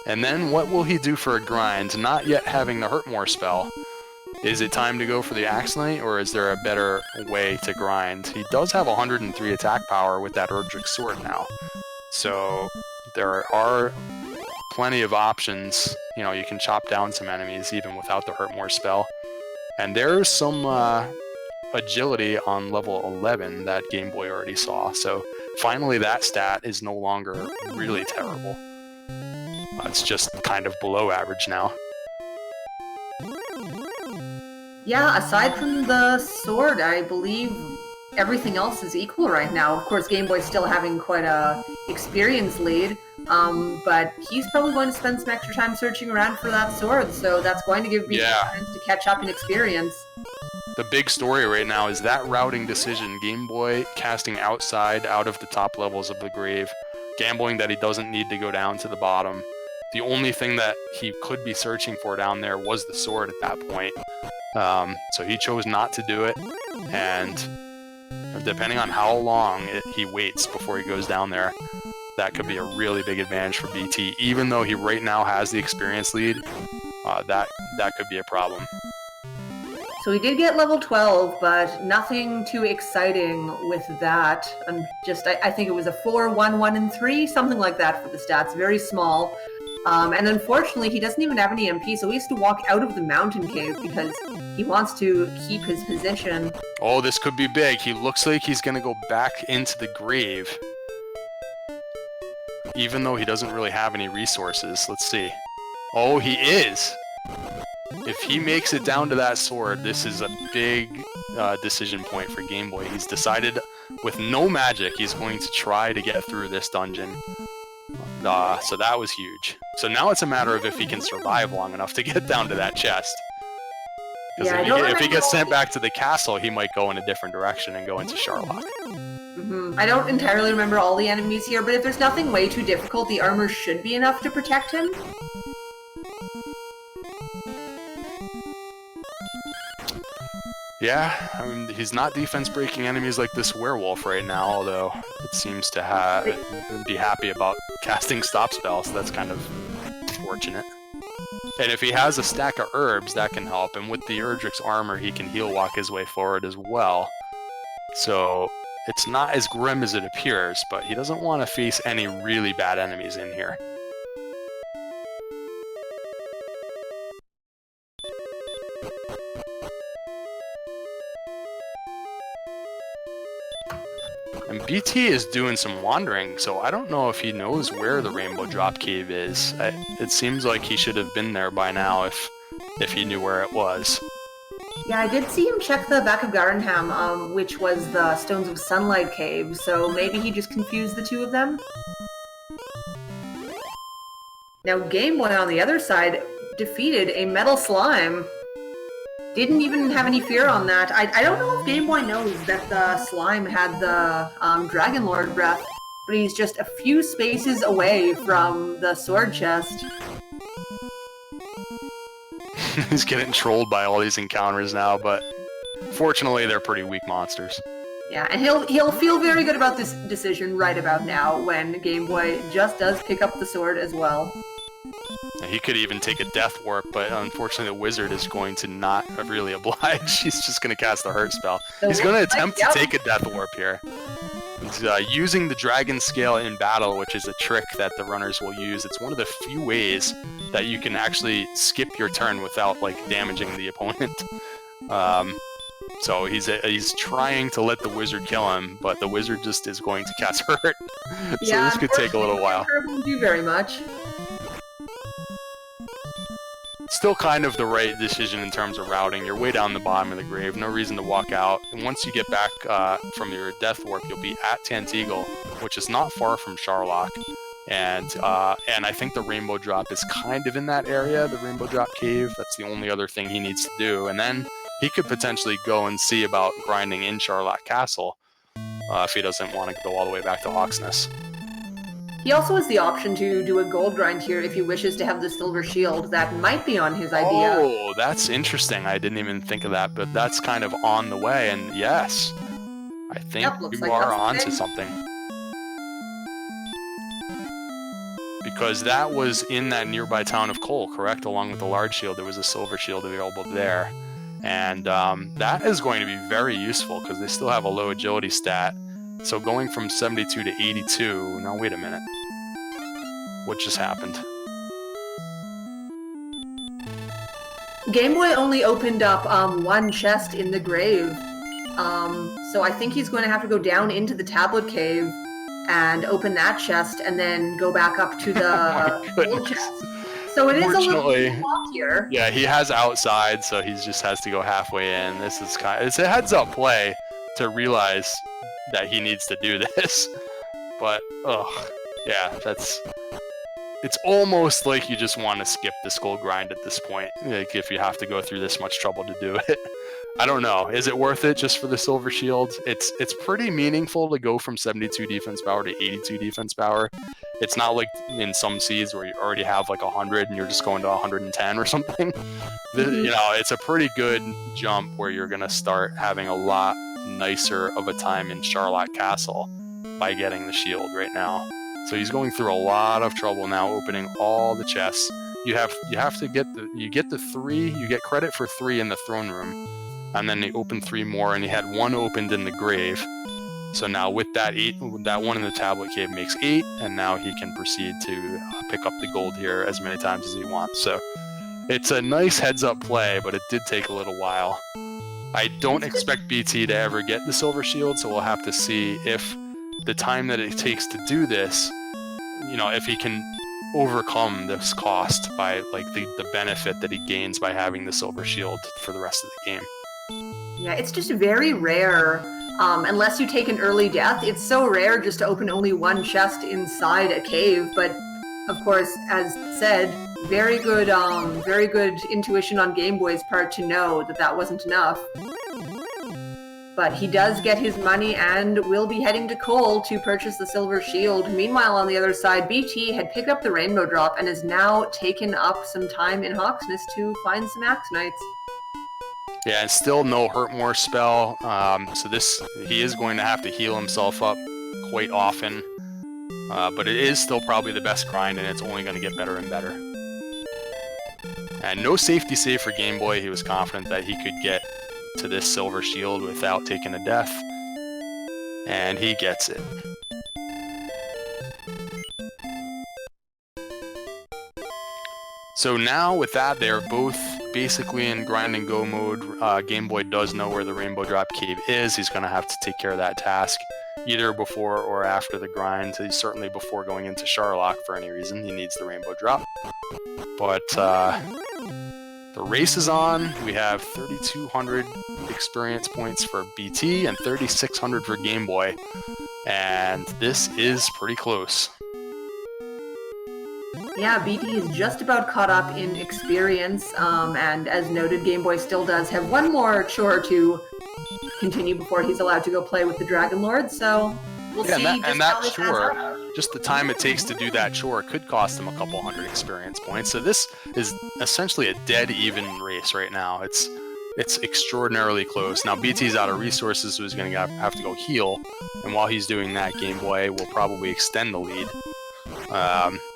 And then what will he do for a grind? Not yet having the Hurtmore spell. Is it time to go for the Axe Knight, or is there a better way to grind? He does have 103 attack power with that Erdrick sword now. So there are plenty of options. You know, you can chop down some enemies even without the Hurtmore spell. And there's some agility on level 11 that Game Boy already saw. So finally that stat is no longer really terrible. It's just kind of below average now. Yeah, aside from the sword, I believe everything else is equal right now. Of course, Game Boy's still having quite a experience lead, but he's probably going to spend some extra time searching around for that sword, so that's going to give BT a chance to catch up in experience. the big story right now is that routing decision. Game Boy casting outside, out of the top levels of the grave, gambling that he doesn't need to go down to the bottom. The only thing that he could be searching for down there was the sword at that point. So he chose not to do it, and depending on how long he waits before he goes down there, that could be a really big advantage for BT. Even though he right now has the experience lead, that could be a problem. So he did get level 12, but nothing too exciting with that. I think it was a 4, 1, 1, and 3, something like that for the stats. Very small. And unfortunately, he doesn't even have any MP, so he has to walk out of the mountain cave because he wants to keep his position. Oh, this could be big. He looks like he's going to go back into the grave, even though he doesn't really have any resources. Let's see. Oh, he is! If he makes it down to that sword, this is a big decision point for Game Boy. He's decided with no magic, he's going to try to get through this dungeon. So that was huge. So now it's a matter of if he can survive long enough to get down to that chest. Because if he gets sent back to the castle, he might go in a different direction and go into Sharlock. I don't entirely remember all the enemies here, but if there's nothing way too difficult, the armor should be enough to protect him. Yeah, I mean, he's not defense-breaking enemies like this werewolf right now, although it seems to be happy about casting stop spells, so that's kind of fortunate. And if he has a stack of herbs, that can help, and with the Erdrick's armor, he can heal walk his way forward as well. So it's not as grim as it appears, but he doesn't want to face any really bad enemies in here. And BT is doing some wandering, so I don't know if he knows where the Rainbow Drop Cave is. It seems like he should have been there by now if he knew where it was. Yeah, I did see him check the back of Garenham, which was the Stones of Sunlight Cave, so maybe he just confused the two of them? Now Game Boy on the other side defeated a metal slime. Didn't even have any fear on that. I don't know if Game Boy knows that the slime had the Dragon Lord breath, but he's just a few spaces away from the sword chest. He's getting trolled by all these encounters now, but fortunately they're pretty weak monsters. Yeah, and he'll feel very good about this decision right about now when Game Boy just does pick up the sword as well. He could even take a Death Warp, but unfortunately the wizard is going to not really oblige. He's just going to cast the Hurt spell. He's going to attempt to take a Death Warp here. He's using the Dragon Scale in battle, which is a trick that the runners will use. It's one of the few ways that you can actually skip your turn without damaging the opponent. So he's trying to let the wizard kill him, but the wizard just is going to cast Hurt. So this could take a little while. Hurt won't do very much. Still kind of the right decision in terms of routing. You're way down the bottom of the grave, no reason to walk out. And once you get back from your Death Warp, you'll be at Tanteagle, which is not far from Sharlock. And I think the Rainbow Drop is kind of in that area, the Rainbow Drop Cave. That's the only other thing he needs to do. And then he could potentially go and see about grinding in Sharlock Castle if he doesn't want to go all the way back to Hawksness. He also has the option to do a gold grind here if he wishes to have the silver shield. That might be on his idea. Oh, that's interesting. I didn't even think of that, but that's kind of on the way, and yes, I think you are onto something. Because that was in that nearby town of Cole, correct? Along with the large shield, there was a silver shield available there. And that is going to be very useful because they still have a low agility stat. So going from 72 to 82, now wait a minute. What just happened? Game Boy only opened up one chest in the grave. So I think he's going to have to go down into the tablet cave and open that chest and then go back up to the gold chest. So it is a little here. Yeah, he has outside, so he just has to go halfway in. This is it's a heads-up play to realize that he needs to do this. But, yeah, it's almost like you just want to skip this gold grind at this point, like if you have to go through this much trouble to do it. I don't know. Is it worth it just for the silver shield? It's pretty meaningful to go from 72 defense power to 82 defense power. It's not like in some seeds where you already have like 100 and you're just going to 110 or something. You know, it's a pretty good jump where you're going to start having a lot nicer of a time in Charlotte Castle by getting the shield right now. So he's going through a lot of trouble now, opening all the chests. You have to get the 3. You get credit for 3 in the throne room, and then he opened 3 more, and he had 1 opened in the grave. So now with that 8, that 1 in the tablet cave makes 8, and now he can proceed to pick up the gold here as many times as he wants. So it's a nice heads-up play, but it did take a little while. I don't expect BT to ever get the silver shield, so we'll have to see if the time that it takes to do this, you know, if he can overcome this cost by like the benefit that he gains by having the silver shield for the rest of the game. Yeah, it's just very rare. Unless you take an early death, it's so rare just to open only 1 chest inside a cave. But of course, as said, very good intuition on Game Boy's part to know that that wasn't enough. But he does get his money and will be heading to Cole to purchase the silver shield. Meanwhile, on the other side, BT had picked up the rainbow drop and has now taken up some time in Hawksness to find some Axe Knights. Yeah, and still no hurt more spell. So he is going to have to heal himself up quite often. But it is still probably the best grind, and it's only going to get better and better. And no safety save for Game Boy. He was confident that he could get to this silver shield without taking a death. And he gets it. So now with that, they're both basically in grind and go mode. Game Boy does know where the rainbow drop cave is. He's going to have to take care of that task either before or after the grind. He's certainly before going into Charlock for any reason. He needs the rainbow drop. But the race is on. We have 3,200 experience points for BT and 3,600 for Game Boy. And this is pretty close. Yeah, BT is just about caught up in experience, and as noted, Game Boy still does have 1 more chore to continue before he's allowed to go play with the Dragon Lord, so we'll see that chore, just the time it takes to do that chore could cost him a couple 100 experience points. So this is essentially a dead even race right now. It's extraordinarily close. Now BT's out of resources, so he's going to have to go heal, and while he's doing that, Game Boy will probably extend the lead.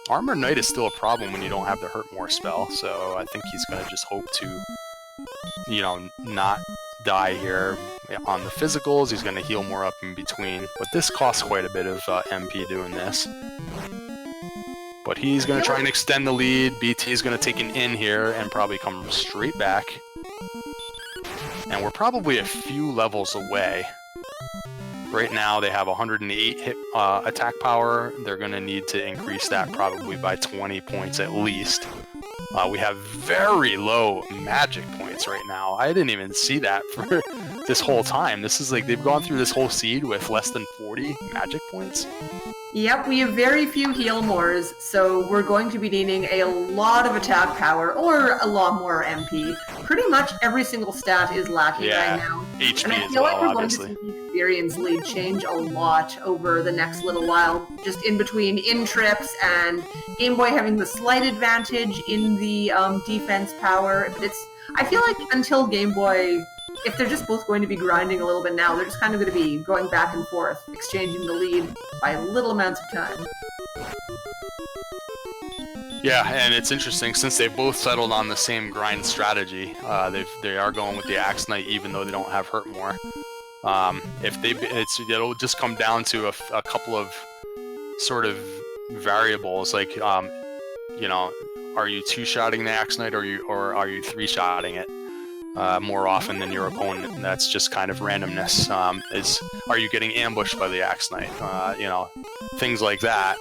Armor Knight is still a problem when you don't have the Hurt More spell, so I think he's going to just hope to, you know, not die here on the physicals. He's going to heal more up in between, but this costs quite a bit of MP doing this. But he's going to try and extend the lead. BT is going to take an in here and probably come straight back. And we're probably a few levels away. Right now they have 108 hit attack power. They're going to need to increase that probably by 20 points at least. We have very low magic points right now. I didn't even see that for this whole time. This is like they've gone through this whole seed with less than 40 magic points. Yep, we have very few heal mores, so we're going to be needing a lot of attack power or a lot more MP. Pretty much every single stat is lacking right now. HP and I as feel well, like we're obviously. going to see the experience lead change a lot over the next little while, just in between in-trips and Game Boy having the slight advantage in the defense power. But I feel like until Game Boy, if they're just both going to be grinding a little bit now, they're just kind of going to be going back and forth, exchanging the lead by little amounts of time. Yeah, and it's interesting since they both settled on the same grind strategy. They are going with the Axe Knight even though they don't have Hurt More. It'll just come down to a couple of sort of variables, like you know, are you 2-shotting the Axe Knight or are you 3-shotting it more often than your opponent? That's just kind of randomness. Are you getting ambushed by the Axe Knight? You know, things like that.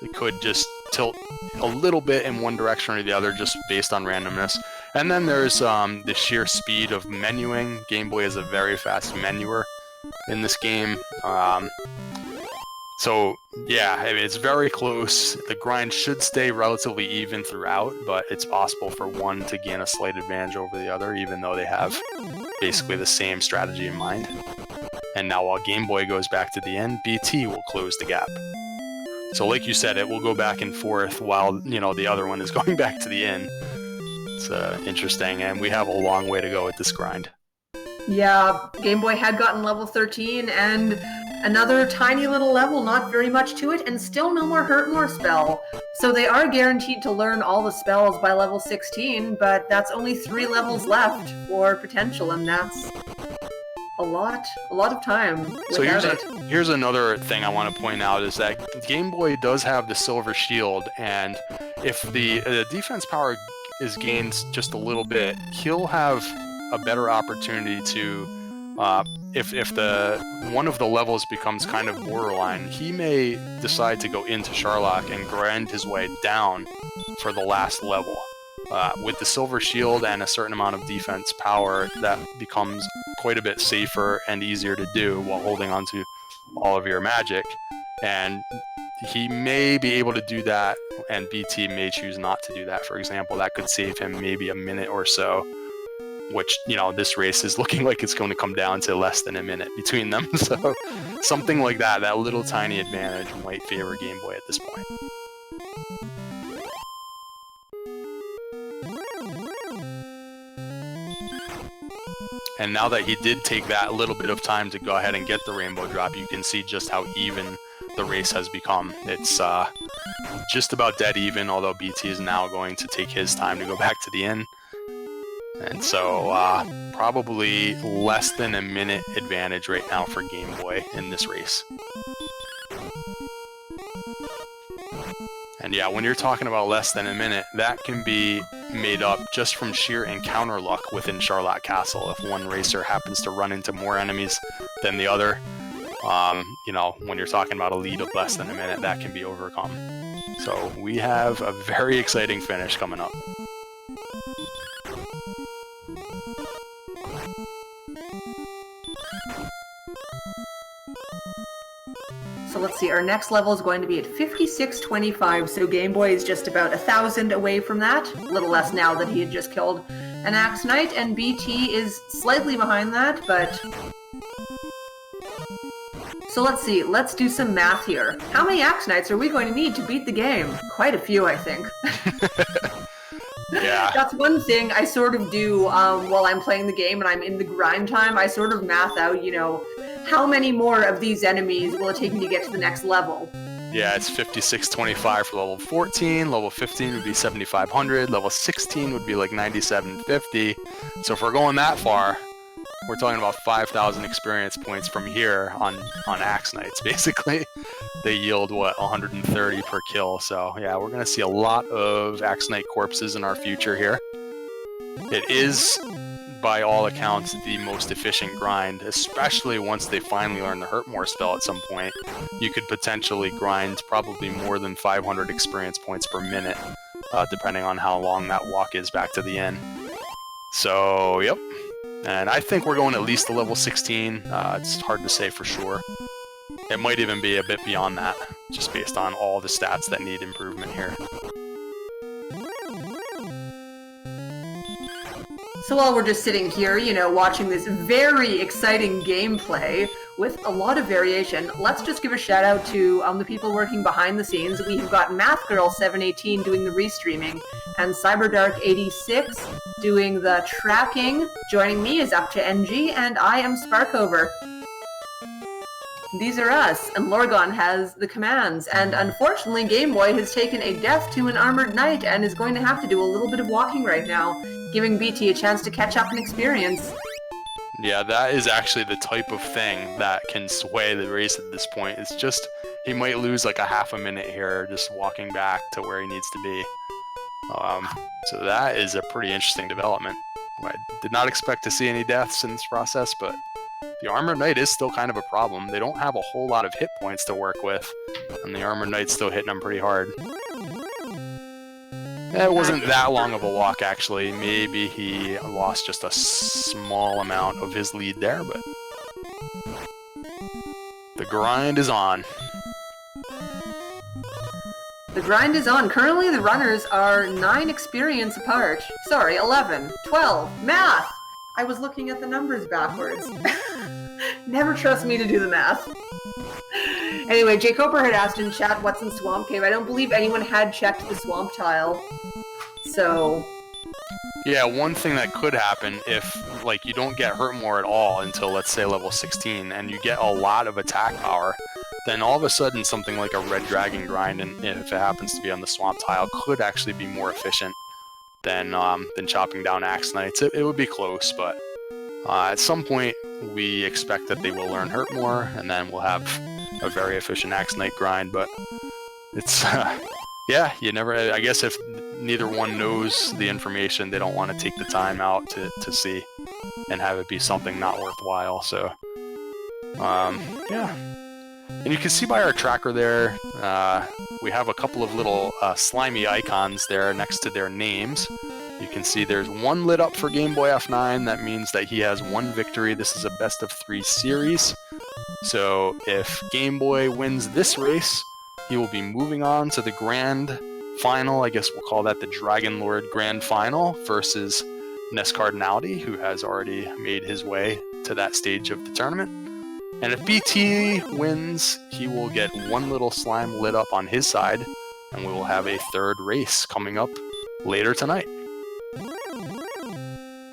It could just tilt a little bit in one direction or the other just based on randomness. And then there's the sheer speed of menuing. Game Boy is a very fast menuer in this game. So Yeah, I mean, it's very close. The grind should stay relatively even throughout, but it's possible for one to gain a slight advantage over the other, even though they have basically the same strategy in mind. And now while Game Boy goes back to the end, BT will close the gap. So like you said, it will go back and forth while, you know, the other one is going back to the end. It's interesting, and we have a long way to go with this grind. Yeah, Game Boy had gotten level 13, and another tiny little level, not very much to it, and still no more Hurt More spell. So they are guaranteed to learn all the spells by level 16, but that's only 3 levels left for potential, and that's a lot of time. So here's another thing I want to point out is that Game Boy does have the Silver Shield, and if the defense power is gained just a little bit, he'll have a better opportunity to, if the one of the levels becomes kind of borderline, he may decide to go into Sharlock and grind his way down for the last level. With the Silver Shield and a certain amount of defense power, that becomes quite a bit safer and easier to do while holding on to all of your magic. And he may be able to do that, and BT may choose not to do that. For example, that could save him maybe a minute or so, which, you know, this race is looking like it's going to come down to less than a minute between them. So something like that, that little tiny advantage might favor Game Boy at this point. And now that he did take that little bit of time to go ahead and get the rainbow drop, you can see just how even the race has become. It's just about dead even, although BT is now going to take his time to go back to the end. And so probably less than a minute advantage right now for Game Boy in this race. And yeah, when you're talking about less than a minute, that can be made up just from sheer encounter luck within Sharlock Castle. If one racer happens to run into more enemies than the other, you know, when you're talking about a lead of less than a minute, that can be overcome. So we have a very exciting finish coming up. So let's see, our next level is going to be at 5625, so Game Boy is just about 1,000 away from that. A little less now that he had just killed an Axe Knight, and BT is slightly behind that, but... So let's see, let's do some math here. How many Axe Knights are we going to need to beat the game? Quite a few, I think. Yeah. That's one thing I sort of do while I'm playing the game and I'm in the grind time. I sort of math out, you know, how many more of these enemies will it take me to get to the next level? Yeah, it's 5625 for level 14, level 15 would be 7500, level 16 would be like 9750. So if we're going that far, we're talking about 5,000 experience points from here on Axe Knights, basically. They yield, what, 130 per kill. So yeah, we're going to see a lot of Axe Knight corpses in our future here. It is, by all accounts, the most efficient grind, especially once they finally learn the Hurt More spell at some point. You could potentially grind probably more than 500 experience points per minute, depending on how long that walk is back to the end. So, yep. And I think we're going at least to level 16. It's hard to say for sure. It might even be a bit beyond that, just based on all the stats that need improvement here. So while we're just sitting here, you know, watching this very exciting gameplay with a lot of variation, let's just give a shout out to the people working behind the scenes. We have got MathGirl718 doing the restreaming, and CyberDark86 doing the tracking. Joining me is UpToNG, and I am Sparkover. These are us, and Lorgon has the commands, and unfortunately Game Boy has taken a death to an Armored Knight and is going to have to do a little bit of walking right now, giving BT a chance to catch up in experience. Yeah, that is actually the type of thing that can sway the race at this point. It's just, he might lose like a half a minute here just walking back to where he needs to be. So that is a pretty interesting development. I did not expect to see any deaths in this process, but the Armored Knight is still kind of a problem. They don't have a whole lot of hit points to work with, and the Armored Knight's still hitting them pretty hard. It wasn't that long of a walk, actually. Maybe he lost just a small amount of his lead there, but the grind is on. The grind is on. Currently, the runners are 9 experience apart. Sorry, 11, 12. Math! I was looking at the numbers backwards. Never trust me to do the math. Anyway, Jay Coper had asked in chat what's in Swamp Cave. I don't believe anyone had checked the swamp tile. So... Yeah, one thing that could happen if, like, you don't get hurt more at all until, let's say, level 16, and you get a lot of attack power, then all of a sudden something like a red dragon grind, and if it happens to be on the swamp tile, could actually be more efficient than chopping down Axe Knights. It would be close, but at some point we expect that they will learn hurt more, and then we'll have a very efficient Axe Knight grind, but it's... yeah, you never... I guess if neither one knows the information, they don't want to take the time out to see and have it be something not worthwhile, so... yeah. And you can see by our tracker there, we have a couple of little slimy icons there next to their names. You can see there's one lit up for gameboyf9. That means that he has 1 victory. This is a best of 3 series. So if Game Boy wins this race, he will be moving on to the grand final. I guess we'll call that the Dragon Lord Grand Final versus Ness Cardinality, who has already made his way to that stage of the tournament. And if BT wins, he will get 1 little slime lit up on his side, and we will have a 3rd race coming up later tonight.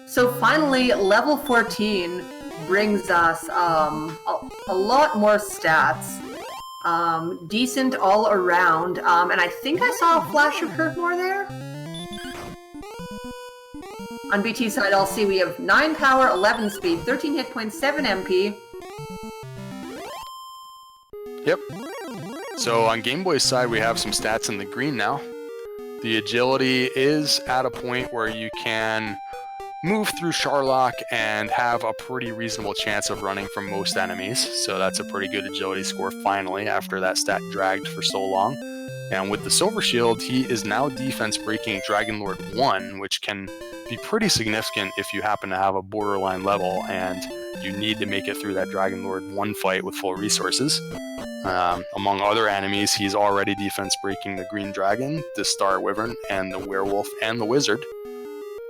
So finally, level 14 brings us a lot more stats. Decent all around, and I think I saw a flash of hurt more there. On BT's side, I'll see we have 9 power, 11 speed, 13 hit points, 7 MP. Yep. So on Game Boy's side, we have some stats in the green now. The agility is at a point where you can move through Sharlock and have a pretty reasonable chance of running from most enemies. So that's a pretty good agility score finally after that stat dragged for so long. And with the Silver Shield, he is now defense breaking Dragon Lord 1, which can be pretty significant if you happen to have a borderline level and you need to make it through that Dragon Lord 1 fight with full resources. Among other enemies, he's already defense breaking the Green Dragon, the Star Wyvern, and the Werewolf and the Wizard.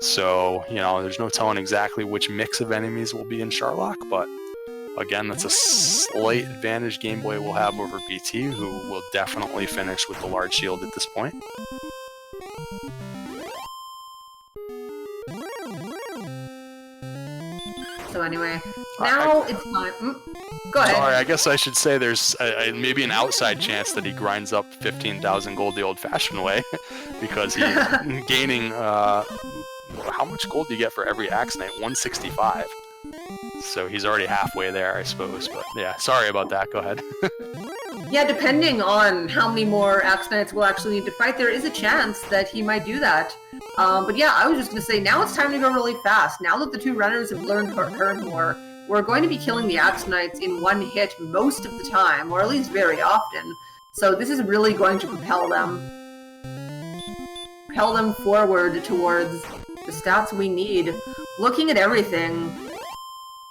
So, you know, there's no telling exactly which mix of enemies will be in Sharlock, but again, that's a slight advantage Game Boy will have over BT, who will definitely finish with the large shield at this point. So anyway, now it's time. Go ahead. Sorry, I guess I should say there's maybe an outside chance that he grinds up 15,000 gold the old-fashioned way, because he's gaining, how much gold do you get for every Axe Knight? 165. So he's already halfway there, I suppose, but yeah, sorry about that, go ahead. Yeah, depending on how many more Axe Knights we'll actually need to fight, there is a chance that he might do that. But yeah, I was just going to say, now it's time to go really fast. Now that the 2 runners have learned hurt more, we're going to be killing the Axe Knights in 1 hit most of the time, or at least very often. So this is really going to propel them forward towards the stats we need. Looking at everything,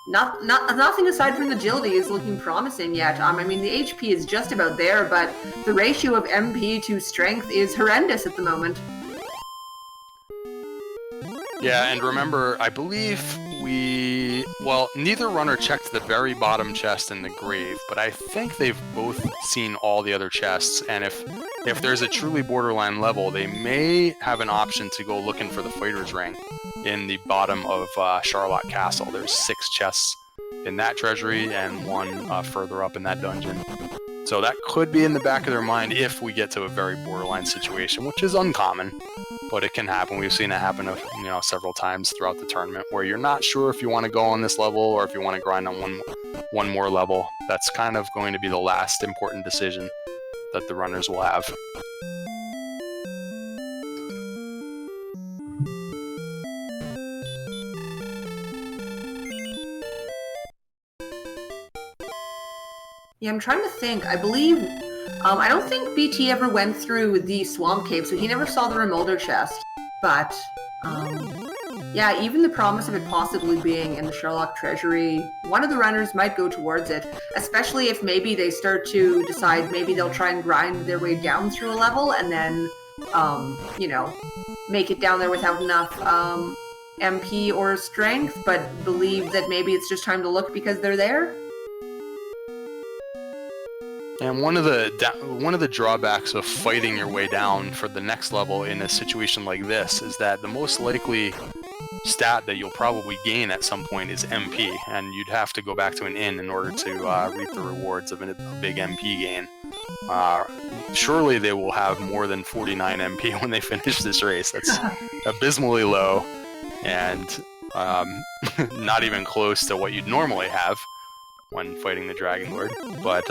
nothing aside from agility is looking promising yet. I mean, the HP is just about there, but the ratio of MP to strength is horrendous at the moment. Yeah, and remember, I believe neither runner checked the very bottom chest in the grave, but I think they've both seen all the other chests, and if there's a truly borderline level, they may have an option to go looking for the Fighter's Ring in the bottom of Sharlock Castle. There's 6 chests in that treasury and 1 further up in that dungeon. So that could be in the back of their mind if we get to a very borderline situation, which is uncommon, but it can happen. We've seen it happen, several times throughout the tournament, where you're not sure if you want to go on this level or if you want to grind on one more level. That's kind of going to be the last important decision that the runners will have. Yeah, I'm trying to think. I believe, I don't think BT ever went through the Swamp Cave, so he never saw the Remolder chest. But, Yeah, even the promise of it possibly being in the Sherlock Treasury, one of the runners might go towards it, especially if maybe they start to decide maybe they'll try and grind their way down through a level and then, you know, make it down there without enough MP or strength, but believe that maybe it's just time to look because they're there. And one of the drawbacks of fighting your way down for the next level in a situation like this is that the most likely stat that you'll probably gain at some point is MP, and you'd have to go back to an inn in order to reap the rewards of a big MP gain. Surely they will have more than 49 MP when they finish this race. That's abysmally low, and not even close to what you'd normally have when fighting the Dragon Lord. But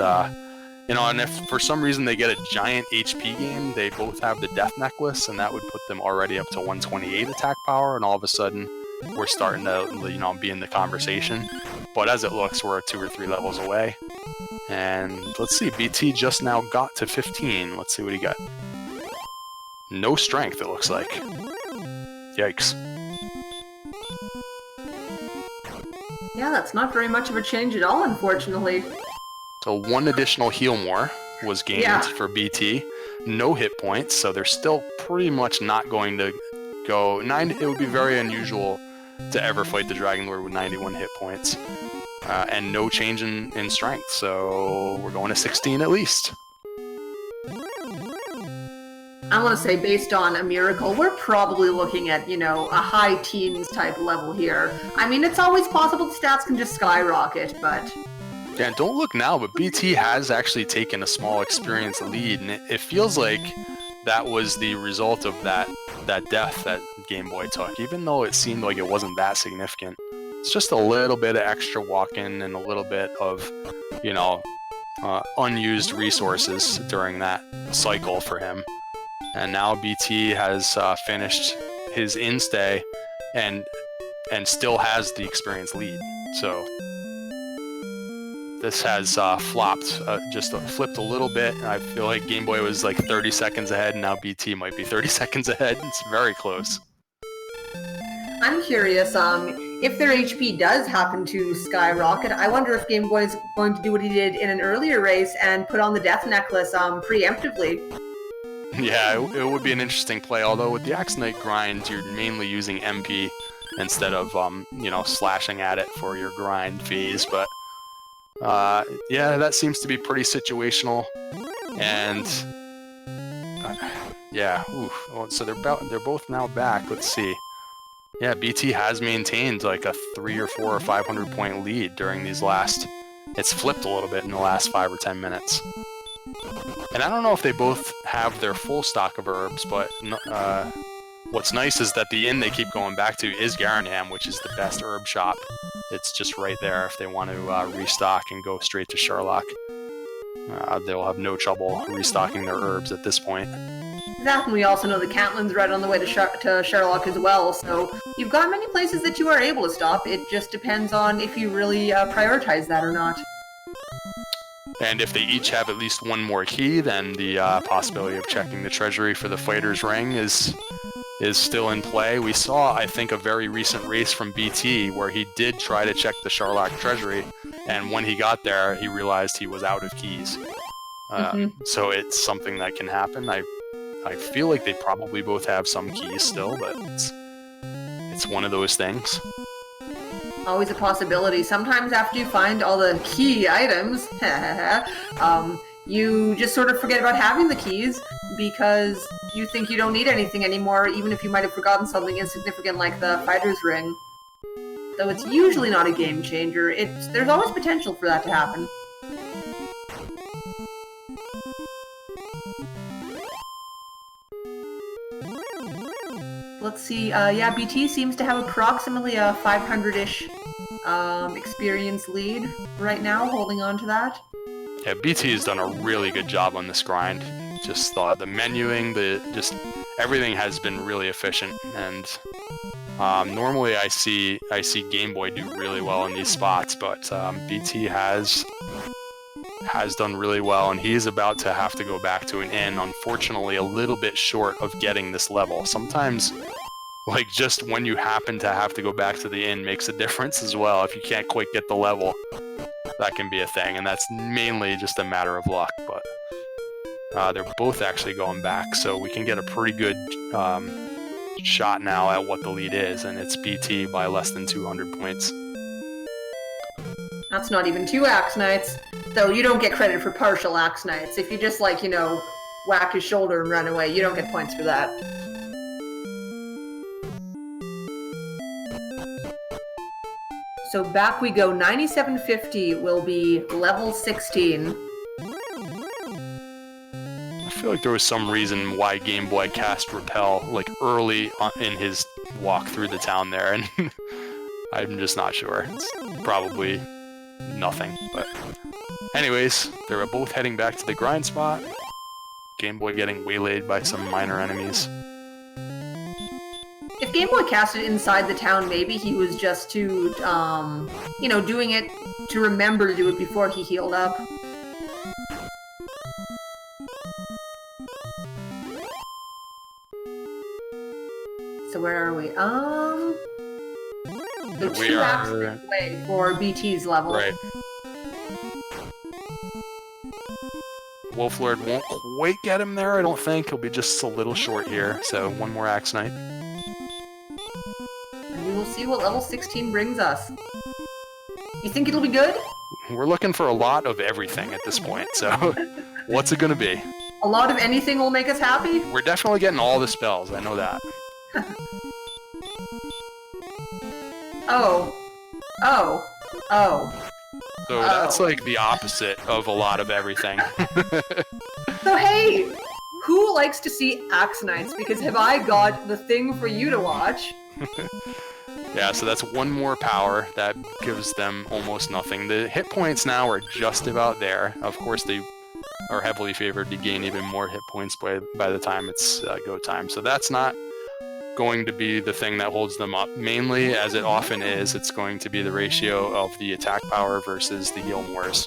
you know, and if for some reason they get a giant HP gain, they both have the Death Necklace, and that would put them already up to 128 attack power, and all of a sudden we're starting to, you know, be in the conversation. But as it looks, we're 2 or 3 levels away. And let's see, BT just now got to 15. Let's see what he got. No strength, it looks like. Yikes. Yeah, that's not very much of a change at all, unfortunately. So 1 additional heal more was gained for BT. No hit points, so they're still pretty much not going to go... It would be very unusual to ever fight the Dragon Lord with 91 hit points. And no change in strength, so we're going to 16 at least. I want to say, based on a miracle, we're probably looking at, you know, a high teens type level here. I mean, it's always possible the stats can just skyrocket, but... Yeah, don't look now, but BT has actually taken a small experience lead, and it feels like that was the result of that death that Game Boy took, even though it seemed like it wasn't that significant. It's just a little bit of extra walk-in and a little bit of, you know, unused resources during that cycle for him. And now BT has finished his in-stay and still has the experience lead. So this has flopped, just flipped a little bit. I feel like Game Boy was like 30 seconds ahead, and now BT might be 30 seconds ahead. It's very close. I'm curious, if their HP does happen to skyrocket, I wonder if Game Boy is going to do what he did in an earlier race and put on the Death Necklace preemptively. Yeah, it would be an interesting play, although with the Axe Knight grind, you're mainly using MP instead of, you know, slashing at it for your grind phase, but yeah, that seems to be pretty situational, and yeah, so they're both now back. Let's see. Yeah, BT has maintained like a 300 or 400 or 500 point lead during these last... It's flipped a little bit in the last 5 or 10 minutes. And I don't know if they both have their full stock of herbs, but what's nice is that the inn they keep going back to is Garanham, which is the best herb shop. It's just right there if they want to restock and go straight to Sherlock. They'll have no trouble restocking their herbs at this point. That, and we also know that Catlin's right on the way to Sherlock as well, so you've got many places that you are able to stop. It just depends on if you really prioritize that or not. And if they each have at least 1 more key, then the possibility of checking the treasury for the Fighter's Ring is still in play. We saw, I think, a very recent race from BT where he did try to check the Sherlock treasury, and when he got there, he realized he was out of keys. So it's something that can happen. I feel like they probably both have some keys still, but it's one of those things. Always a possibility. Sometimes after you find all the key items, you just sort of forget about having the keys because you think you don't need anything anymore, even if you might have forgotten something insignificant like the Fighter's Ring. Though it's usually not a game changer, there's always potential for that to happen. Let's see, yeah, BT seems to have approximately a 500-ish experience lead right now, holding on to that. Yeah, BT has done a really good job on this grind. Just the menuing, just everything has been really efficient, and normally I see Game Boy do really well in these spots, but BT has done really well, and he's about to have to go back to an inn, unfortunately a little bit short of getting this level. Sometimes like just when you happen to have to go back to the inn makes a difference as well. If you can't quite get the level, that can be a thing, and that's mainly just a matter of luck. But they're both actually going back, so we can get a pretty good shot now at what the lead is, and it's BT by less than 200 points. That's not even 2 Axe Knights, though you don't get credit for partial Axe Knights. If you just, like, you know, whack his shoulder and run away, you don't get points for that. So back we go. 9750 will be level 16. I feel like there was some reason why Game Boy cast Repel like early in his walk through the town there, and I'm just not sure. It's probably nothing, but anyways, they're both heading back to the grind spot. Game Boy getting waylaid by some minor enemies. If Game Boy cast it inside the town, maybe he was just too, you know, doing it to remember to do it before he healed up. So where are we? The We 2 are Axe away for BT's level. right. Wolflord won't quite get him there, I don't think. He'll be just a little short here, so one more Axe Knight. And we will see what level 16 brings us. You think it'll be good? We're looking for a lot of everything at this point, so what's it gonna be? A lot of anything will make us happy? We're definitely getting all the spells, I know that. Oh. Oh. Oh. So that's like the opposite of a lot of everything. So hey, who likes to see Axe Knights? Because have I got the thing for you to watch? Yeah, so that's one more power. That gives them almost nothing. The hit points now are just about there. Of course, they are heavily favored to gain even more hit points by the time it's go time. So that's not going to be the thing that holds them up. Mainly, as it often is, it's going to be the ratio of the attack power versus the heal mores.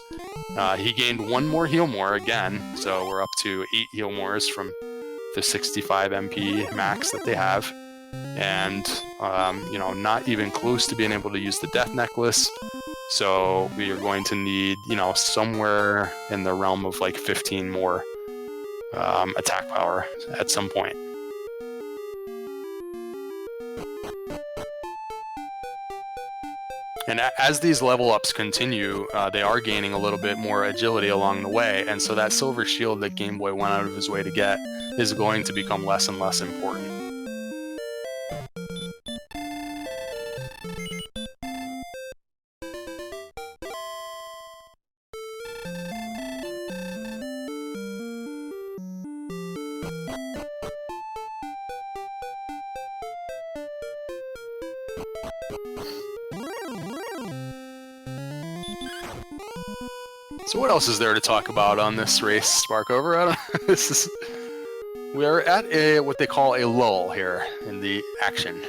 He gained one more heal more again, so we're up to 8 heal mores from the 65 MP max that they have. And, you know, not even close to being able to use the death necklace. So we are going to need, you know, somewhere in the realm of like 15 more attack power at some point. And as these level ups continue, they are gaining a little bit more agility along the way, and so that silver shield that Game Boy went out of his way to get is going to become less and less important. So what else is there to talk about on this race, Sparkover? I don't. We are at what they call a lull here in the action.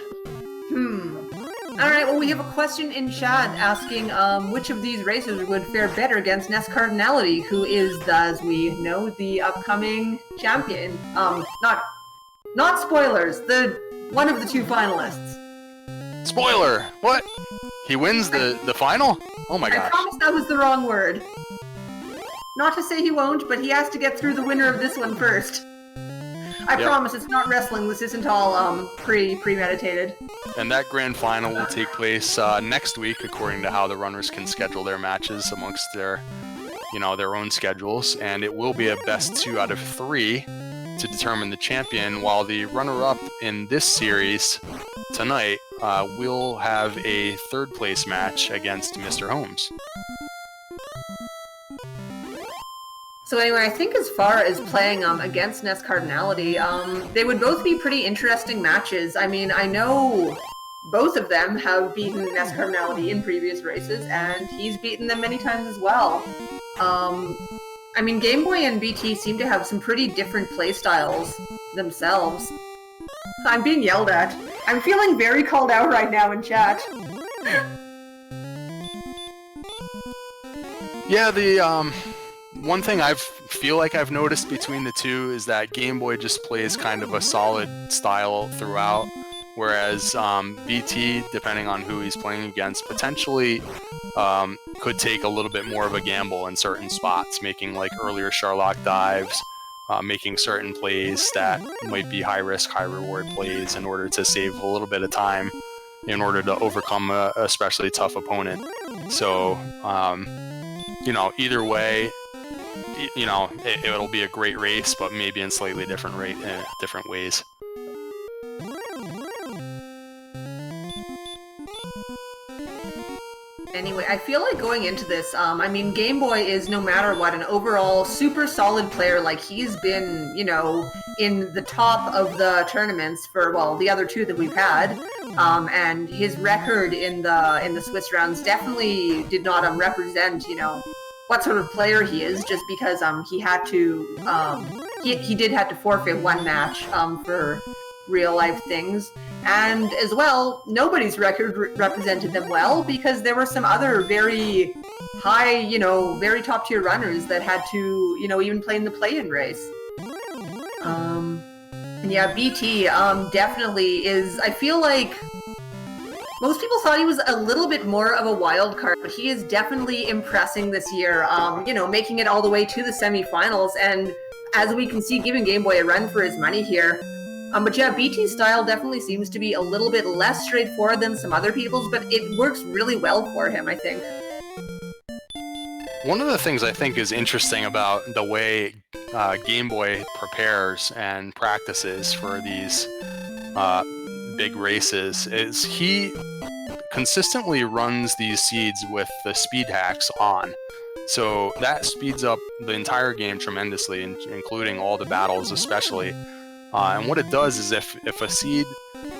Alright, well we have a question in chat asking which of these racers would fare better against Ness Cardinality, who is, as we know, the upcoming champion. Not spoilers, one of the 2 finalists. Spoiler! What? He wins the final? Oh my gosh. I promise that was the wrong word. Not to say he won't, but he has to get through the winner of this one first. I promise it's not wrestling. This isn't all premeditated. And that grand final will take place next week, according to how the runners can schedule their matches amongst their, you know, their own schedules. And it will be a best 2 out of 3 to determine the champion. While the runner-up in this series tonight will have a 3rd place match against Mr. Holmes. So anyway, I think as far as playing against Ness Cardinality, they would both be pretty interesting matches. I mean, I know both of them have beaten Ness Cardinality in previous races, and he's beaten them many times as well. I mean, Game Boy and BT seem to have some pretty different playstyles themselves. I'm being yelled at. I'm feeling very called out right now in chat. Yeah, the one thing I feel like I've noticed between the two is that Game Boy just plays kind of a solid style throughout, whereas BT, depending on who he's playing against, potentially could take a little bit more of a gamble in certain spots, making like earlier Sherlock dives, making certain plays that might be high risk, high reward plays in order to save a little bit of time in order to overcome a especially tough opponent. So, either way, it'll be a great race, but maybe in slightly different different ways. Anyway, I feel like going into this, I mean, Game Boy is no matter what an overall super solid player. Like he's been, in the top of the tournaments for the other two that we've had, and his record in the Swiss rounds definitely did not represent, what sort of player he is. Just because he had to, he did have to forfeit one match for real life things. And as well, nobody's record represented them well because there were some other very high, very top tier runners that had to, even play in the play-in race. And yeah, BT definitely is. I feel like most people thought he was a little bit more of a wild card, but he is definitely impressing this year. Making it all the way to the semifinals, and as we can see, giving Game Boy a run for his money here. But yeah, BT's style definitely seems to be a little bit less straightforward than some other people's, but it works really well for him, I think. One of the things I think is interesting about the way Game Boy prepares and practices for these big races is he consistently runs these seeds with the speed hacks on. So that speeds up the entire game tremendously, including all the battles especially. And what it does is if a seed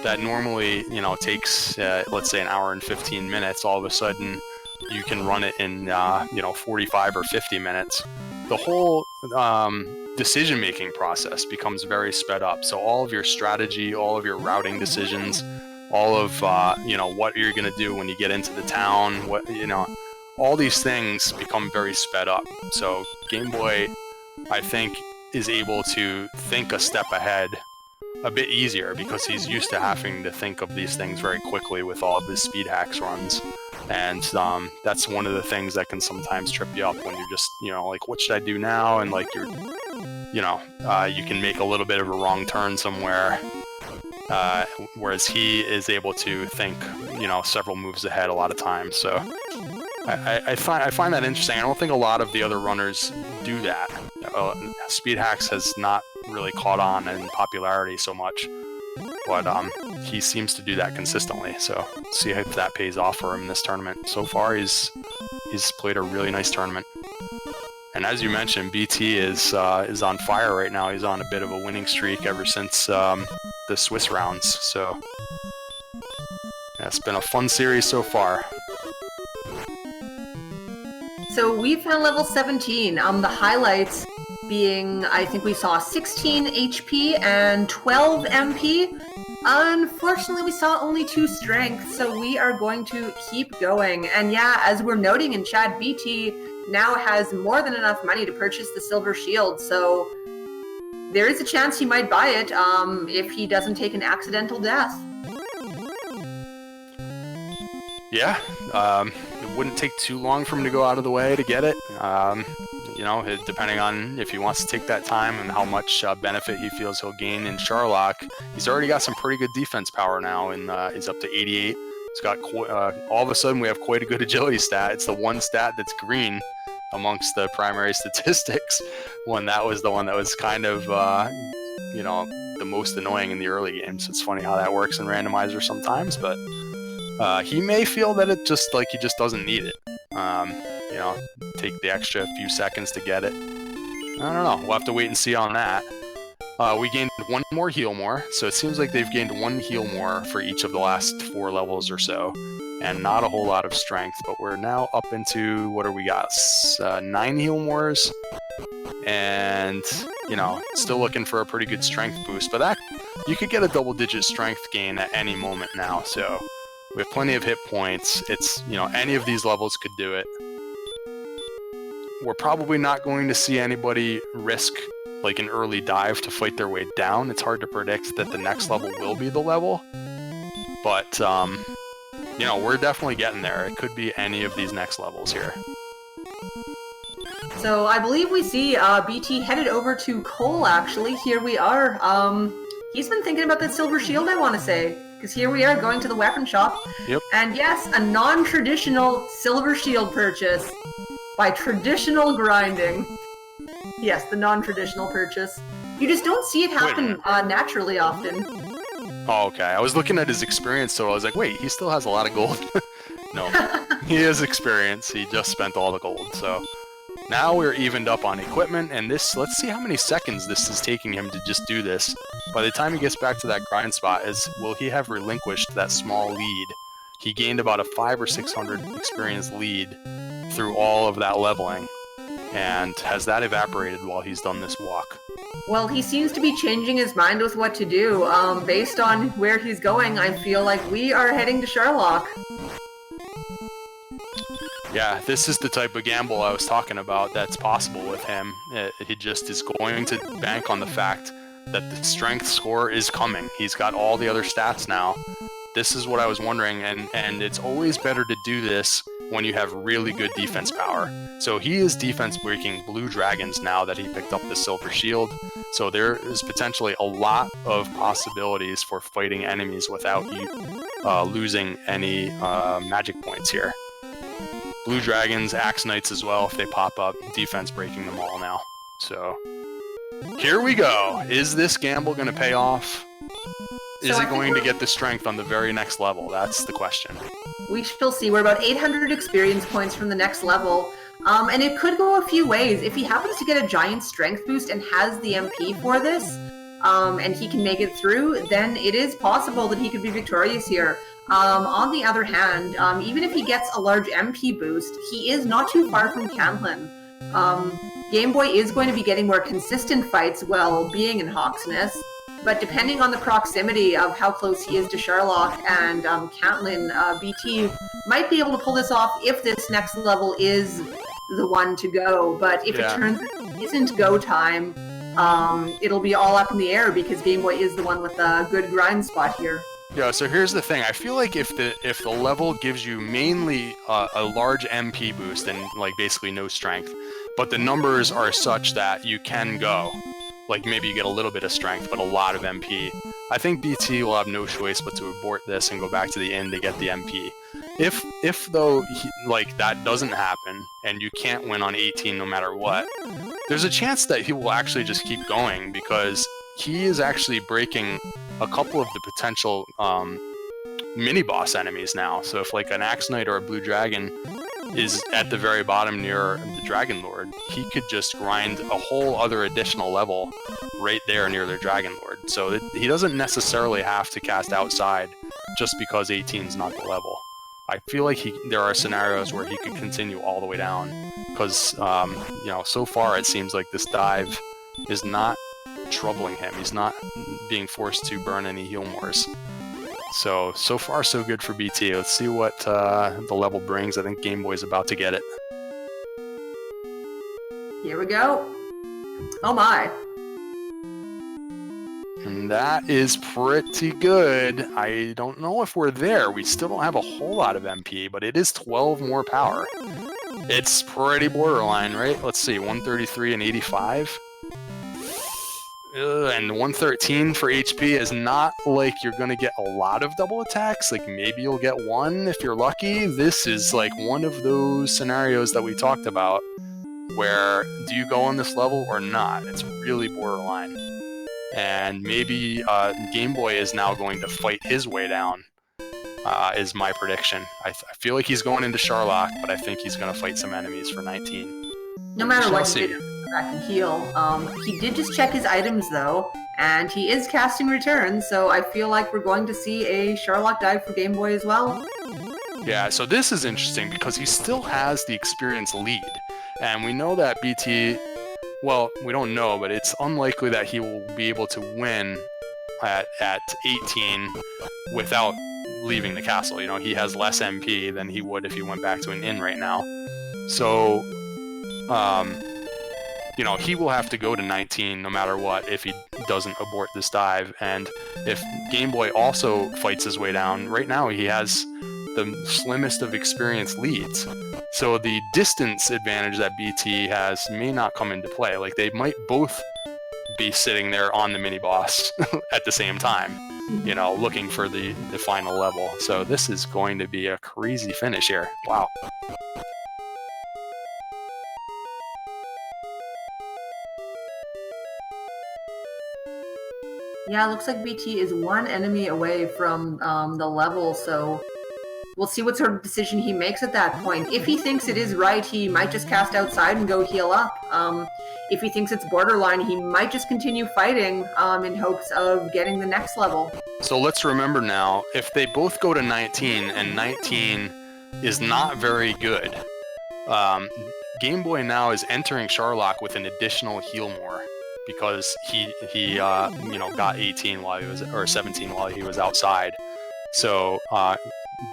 that normally, takes, let's say, an hour and 15 minutes, all of a sudden you can run it in, 45 or 50 minutes, the whole decision-making process becomes very sped up. So all of your strategy, all of your routing decisions, all of, what you're going to do when you get into the town, all these things become very sped up. So Game Boy, I think, is able to think a step ahead a bit easier because he's used to having to think of these things very quickly with all of his speed hacks runs. And that's one of the things that can sometimes trip you up when you're just, like, what should I do now? And like you can make a little bit of a wrong turn somewhere. Whereas he is able to think, several moves ahead a lot of times. So I find that interesting. I don't think a lot of the other runners do that. Speed hacks has not really caught on in popularity so much, but he seems to do that consistently. So see if that pays off for him this tournament. So far, he's played a really nice tournament. And as you mentioned, BT is on fire right now. He's on a bit of a winning streak ever since the Swiss rounds. So yeah, it's been a fun series so far. So we found level 17. The highlights being, I think we saw 16 HP and 12 MP. Unfortunately, we saw only 2 strength, so we are going to keep going. And yeah, as we're noting in chat, BT now has more than enough money to purchase the silver shield, so there is a chance he might buy it if he doesn't take an accidental death. Yeah, it wouldn't take too long for him to go out of the way to get it. Depending on if he wants to take that time and how much benefit he feels he'll gain in Sherlock. He's already got some pretty good defense power now, and he's up to 88. He's got all of a sudden we have quite a good agility stat. It's the one stat that's green amongst the primary statistics, when that was the one that was kind of the most annoying in the early games. It's funny how that works in randomizer sometimes, but he may feel that it just he just doesn't need it. Take the extra few seconds to get it. I don't know. We'll have to wait and see on that. We gained 1 more heal more, so it seems like they've gained 1 heal more for each of the last 4 levels or so, and not a whole lot of strength, but we're now up into, what do we got, 9 heal mores, and, still looking for a pretty good strength boost, but that, you could get a double-digit strength gain at any moment now, so we have plenty of hit points. It's, any of these levels could do it. We're probably not going to see anybody risk an early dive to fight their way down. It's hard to predict that the next level will be the level. But, you know, we're definitely getting there. It could be any of these next levels here. So I believe we see BT headed over to Cole, actually. Here we are. He's been thinking about that silver shield, I want to say. Because here we are going to the weapon shop. Yep. And yes, a non-traditional silver shield purchase by traditional grinding. Yes, the non-traditional purchase. You just don't see it happen naturally often. Oh, okay. I was looking at his experience total. I was like, wait, he still has a lot of gold. No, he has experience. He just spent all the gold. So now we're evened up on equipment, and this, let's see how many seconds this is taking him to just do this. By the time he gets back to that grind spot, will he have relinquished that small lead? He gained about a 500 or 600 experience lead through all of that leveling. And has that evaporated while he's done this walk? Well, he seems to be changing his mind with what to do. Based on where he's going, I feel like we are heading to Sherlock. Yeah, this is the type of gamble I was talking about that's possible with him. He just is going to bank on the fact that the strength score is coming. He's got all the other stats now. This is what I was wondering, and it's always better to do this when you have really good defense power. So he is defense breaking blue dragons now that he picked up the silver shield. So there is potentially a lot of possibilities for fighting enemies without you losing any magic points here. Blue dragons, axe knights as well, if they pop up, defense breaking them all now. So here we go. Is this gamble going to pay off? Is it going to get the strength on the very next level? That's the question. We shall see. We're about 800 experience points from the next level. And it could go a few ways. If he happens to get a giant strength boost and has the MP for this, and he can make it through, then it is possible that he could be victorious here. On the other hand, even if he gets a large MP boost, he is not too far from Cantlin. Game Boy is going to be getting more consistent fights while being in Hawksness, but depending on the proximity of how close he is to Sherlock and Cantlin, BT might be able to pull this off if this next level is the one to go. But if it turns out it isn't go time, it'll be all up in the air because Game Boy is the one with a good grind spot here. Yeah, so here's the thing. I feel like if the level gives you mainly a large MP boost and like basically no strength, but the numbers are such that you can go, like maybe you get a little bit of strength but a lot of MP, I think BT will have no choice but to abort this and go back to the inn to get the MP. If though like that doesn't happen and you can't win on 18 no matter what, there's a chance that he will actually just keep going because he is actually breaking a couple of the potential mini-boss enemies now. So if like an Axe Knight or a Blue Dragon is at the very bottom near the Dragon Lord, he could just grind a whole other additional level right there near the Dragon Lord. So he doesn't necessarily have to cast outside just because 18 is not the level. I feel like there are scenarios where he could continue all the way down because, you know, so far it seems like this dive is not troubling him. He's not being forced to burn any heal mores. So far so good for BT. Let's see what the level brings. I think Game Boy's about to get it. Here we go. Oh my. And that is pretty good. I don't know if we're there. We still don't have a whole lot of MP, but it is 12 more power. It's pretty borderline, right? Let's see, 133 and 85. And 113 for HP is not like you're going to get a lot of double attacks. Like maybe you'll get one if you're lucky. This is like one of those scenarios that we talked about where do you go on this level or not? It's really borderline. And maybe Game Boy is now going to fight his way down, is my prediction. I feel like he's going into Sherlock, but I think he's going to fight some enemies for 19. No matter what, he did back and heal. He did just check his items though, and he is casting returns, so I feel like we're going to see a Sherlock dive for Game Boy as well. Yeah, so this is interesting because he still has the experience lead, and we know that BT, well, we don't know, but it's unlikely that he will be able to win at 18 without leaving the castle. You know, he has less MP than he would if he went back to an inn right now. So, you know, he will have to go to 19 no matter what if he doesn't abort this dive. And if Game Boy also fights his way down, right now he has the slimmest of experience leads. So the distance advantage that BT has may not come into play. Like, they might both be sitting there on the mini boss at the same time, you know, looking for the final level. So this is going to be a crazy finish here. Wow. Yeah, it looks like BT is one enemy away from the level, so we'll see what sort of decision he makes at that point. If he thinks it is right, he might just cast outside and go heal up. If he thinks it's borderline, he might just continue fighting in hopes of getting the next level. So let's remember now, if they both go to 19, and 19 is not very good, Game Boy now is entering Sharlock with an additional heal more, because he you know, got 18 while he was, or 17 while he was outside. So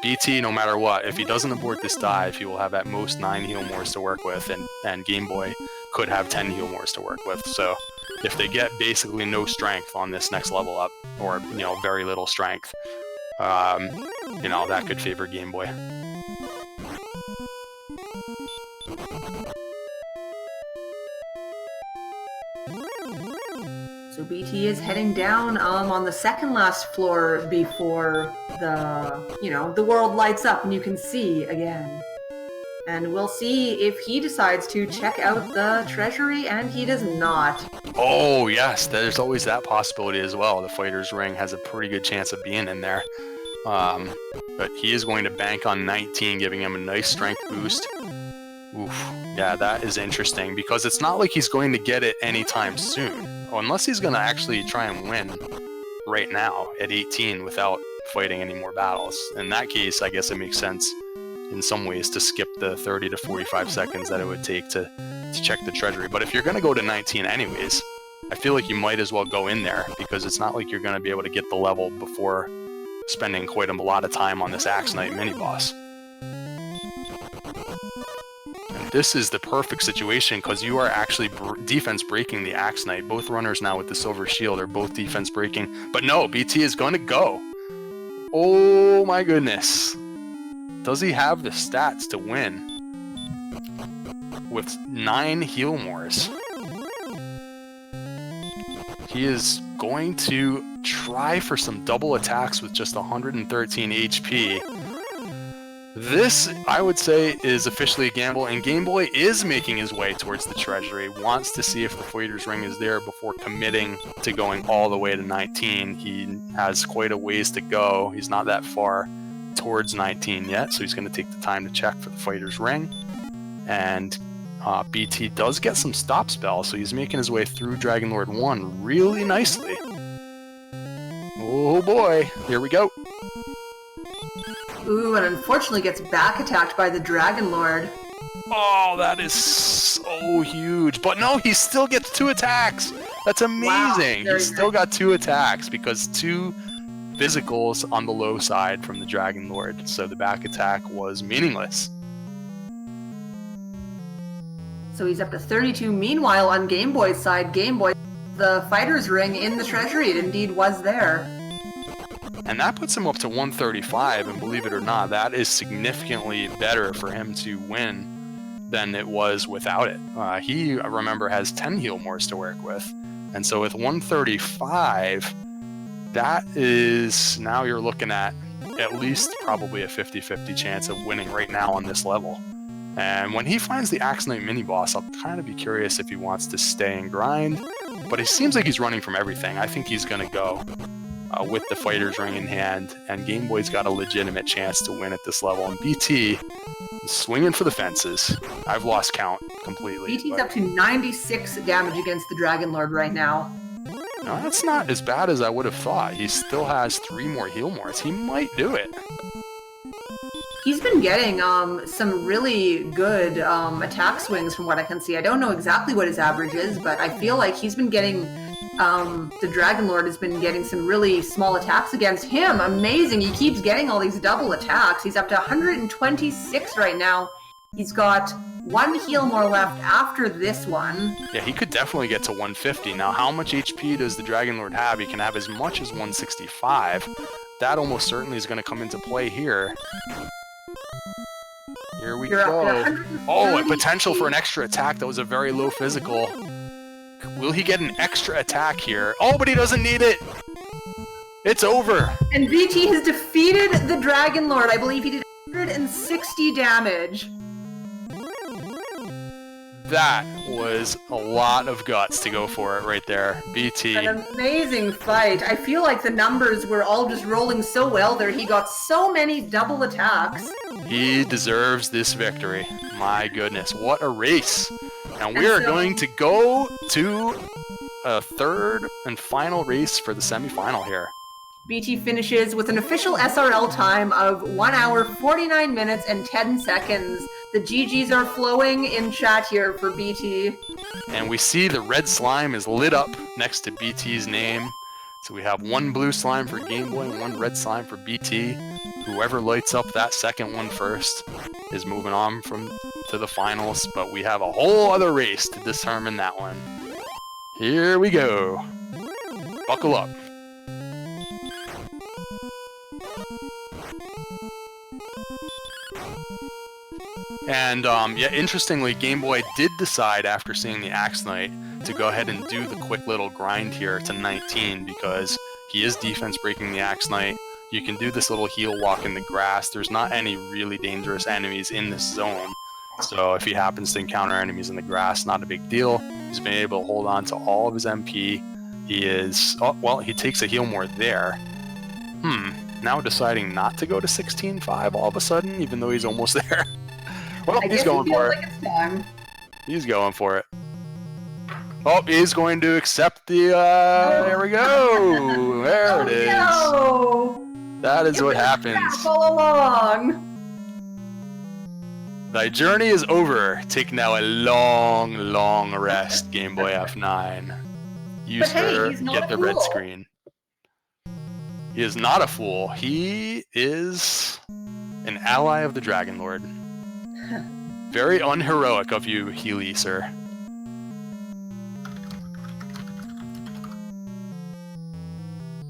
BT, no matter what, if he doesn't abort this dive, he will have at most 9 heal mores to work with, and Game Boy could have 10 heal mores to work with. So if they get basically no strength on this next level up, or, you know, very little strength, you know, that could favor Game Boy. So BT is heading down on the second last floor before the world lights up and you can see again. And we'll see if he decides to check out the treasury, and he does not. Oh yes, there's always that possibility as well. The fighter's ring has a pretty good chance of being in there. But he is going to bank on 19, giving him a nice strength boost. Oof. Yeah, that is interesting, because it's not like he's going to get it anytime soon. Unless he's going to actually try and win right now at 18 without fighting any more battles. In that case, I guess it makes sense in some ways to skip the 30 to 45 seconds that it would take to check the treasury. But if you're going to go to 19 anyways, I feel like you might as well go in there, because it's not like you're going to be able to get the level before spending quite a lot of time on this Axe Knight mini-boss. This is the perfect situation, because you are actually defense breaking the Axe Knight. Both runners now with the silver shield are both defense breaking. But no, BT is going to go. Oh my goodness. Does he have the stats to win with 9 heal mores? He is going to try for some double attacks with just 113 HP. This, I would say, is officially a gamble, and Game Boy is making his way towards the treasury, wants to see if the fighter's ring is there before committing to going all the way to 19. He has quite a ways to go. He's not that far towards 19 yet, so he's going to take the time to check for the fighter's ring. And BT does get some stop spells, so he's making his way through Dragon Lord 1 really nicely. Oh boy, here we go. Ooh, and unfortunately gets back attacked by the Dragon Lord. Oh, that is so huge. But no, he still gets 2 attacks. That's amazing. Wow, He's still got 2 attacks, because 2 physicals on the low side from the Dragon Lord. So the back attack was meaningless. So he's up to 32. Meanwhile, on Game Boy's side, Game Boy, the fighter's ring in the treasury, it indeed was there. And that puts him up to 135, and believe it or not, that is significantly better for him to win than it was without it. He, I remember, has 10 heal mores to work with. And so with 135, that is, now you're looking at least probably a 50-50 chance of winning right now on this level. And when he finds the Axe Knight mini-boss, I'll kind of be curious if he wants to stay and grind. But it seems like he's running from everything. I think he's going to go with the fighter's ring in hand, and Game Boy's got a legitimate chance to win at this level. And BT is swinging for the fences. I've lost count completely. BT's up to 96 damage against the Dragon Lord right now. No, that's not as bad as I would have thought. He still has 3 more heal mores. He might do it. He's been getting some really good attack swings from what I can see. I don't know exactly what his average is, but I feel like he's been getting... the Dragon Lord has been getting some really small attacks against him. Amazing. He keeps getting all these double attacks. He's up to 126 right now. He's got one heal more left after this one. Yeah, he could definitely get to 150. Now, how much HP does the Dragon Lord have? He can have as much as 165. That almost certainly is going to come into play here. Here we go. Oh, a potential for an extra attack. That was a very low physical. Will he get an extra attack here? Oh, but he doesn't need it. It's over. And BT has defeated the Dragon Lord. I believe he did 160 damage. That was a lot of guts to go for it right there. BT. An amazing fight. I feel like the numbers were all just rolling so well there. He got so many double attacks. He deserves this victory. My goodness, what a race. And we are going to go to a third and final race for the semifinal here. BT finishes with an official SRL time of 1 hour, 49 minutes, and 10 seconds. The GGs are flowing in chat here for BT. And we see the red slime is lit up next to BT's name. So we have one blue slime for Game Boy and one red slime for BT. Whoever lights up that second one first is moving on to the finals. But we have a whole other race to determine that one. Here we go. Buckle up. And yeah, interestingly, Game Boy did decide after seeing the Axe Knight to go ahead and do the quick little grind here to 19 because he is defense breaking the Axe Knight. You can do this little heel walk in the grass. There's not any really dangerous enemies in this zone. So if he happens to encounter enemies in the grass, not a big deal. He's been able to hold on to all of his MP. He is, oh, well, he takes a heal more there. Now deciding not to go to 16.5 all of a sudden, even though he's almost there. Well, he's going for it. He's going for it. Oh, he's going to accept the, there we go. There it is. No. That is what happens. All along. Thy journey is over. Take now a long, long rest, Game Boy F9. You, sir, get the red screen. He is not a fool. He is an ally of the Dragon Lord. Very unheroic of you, Healy, sir.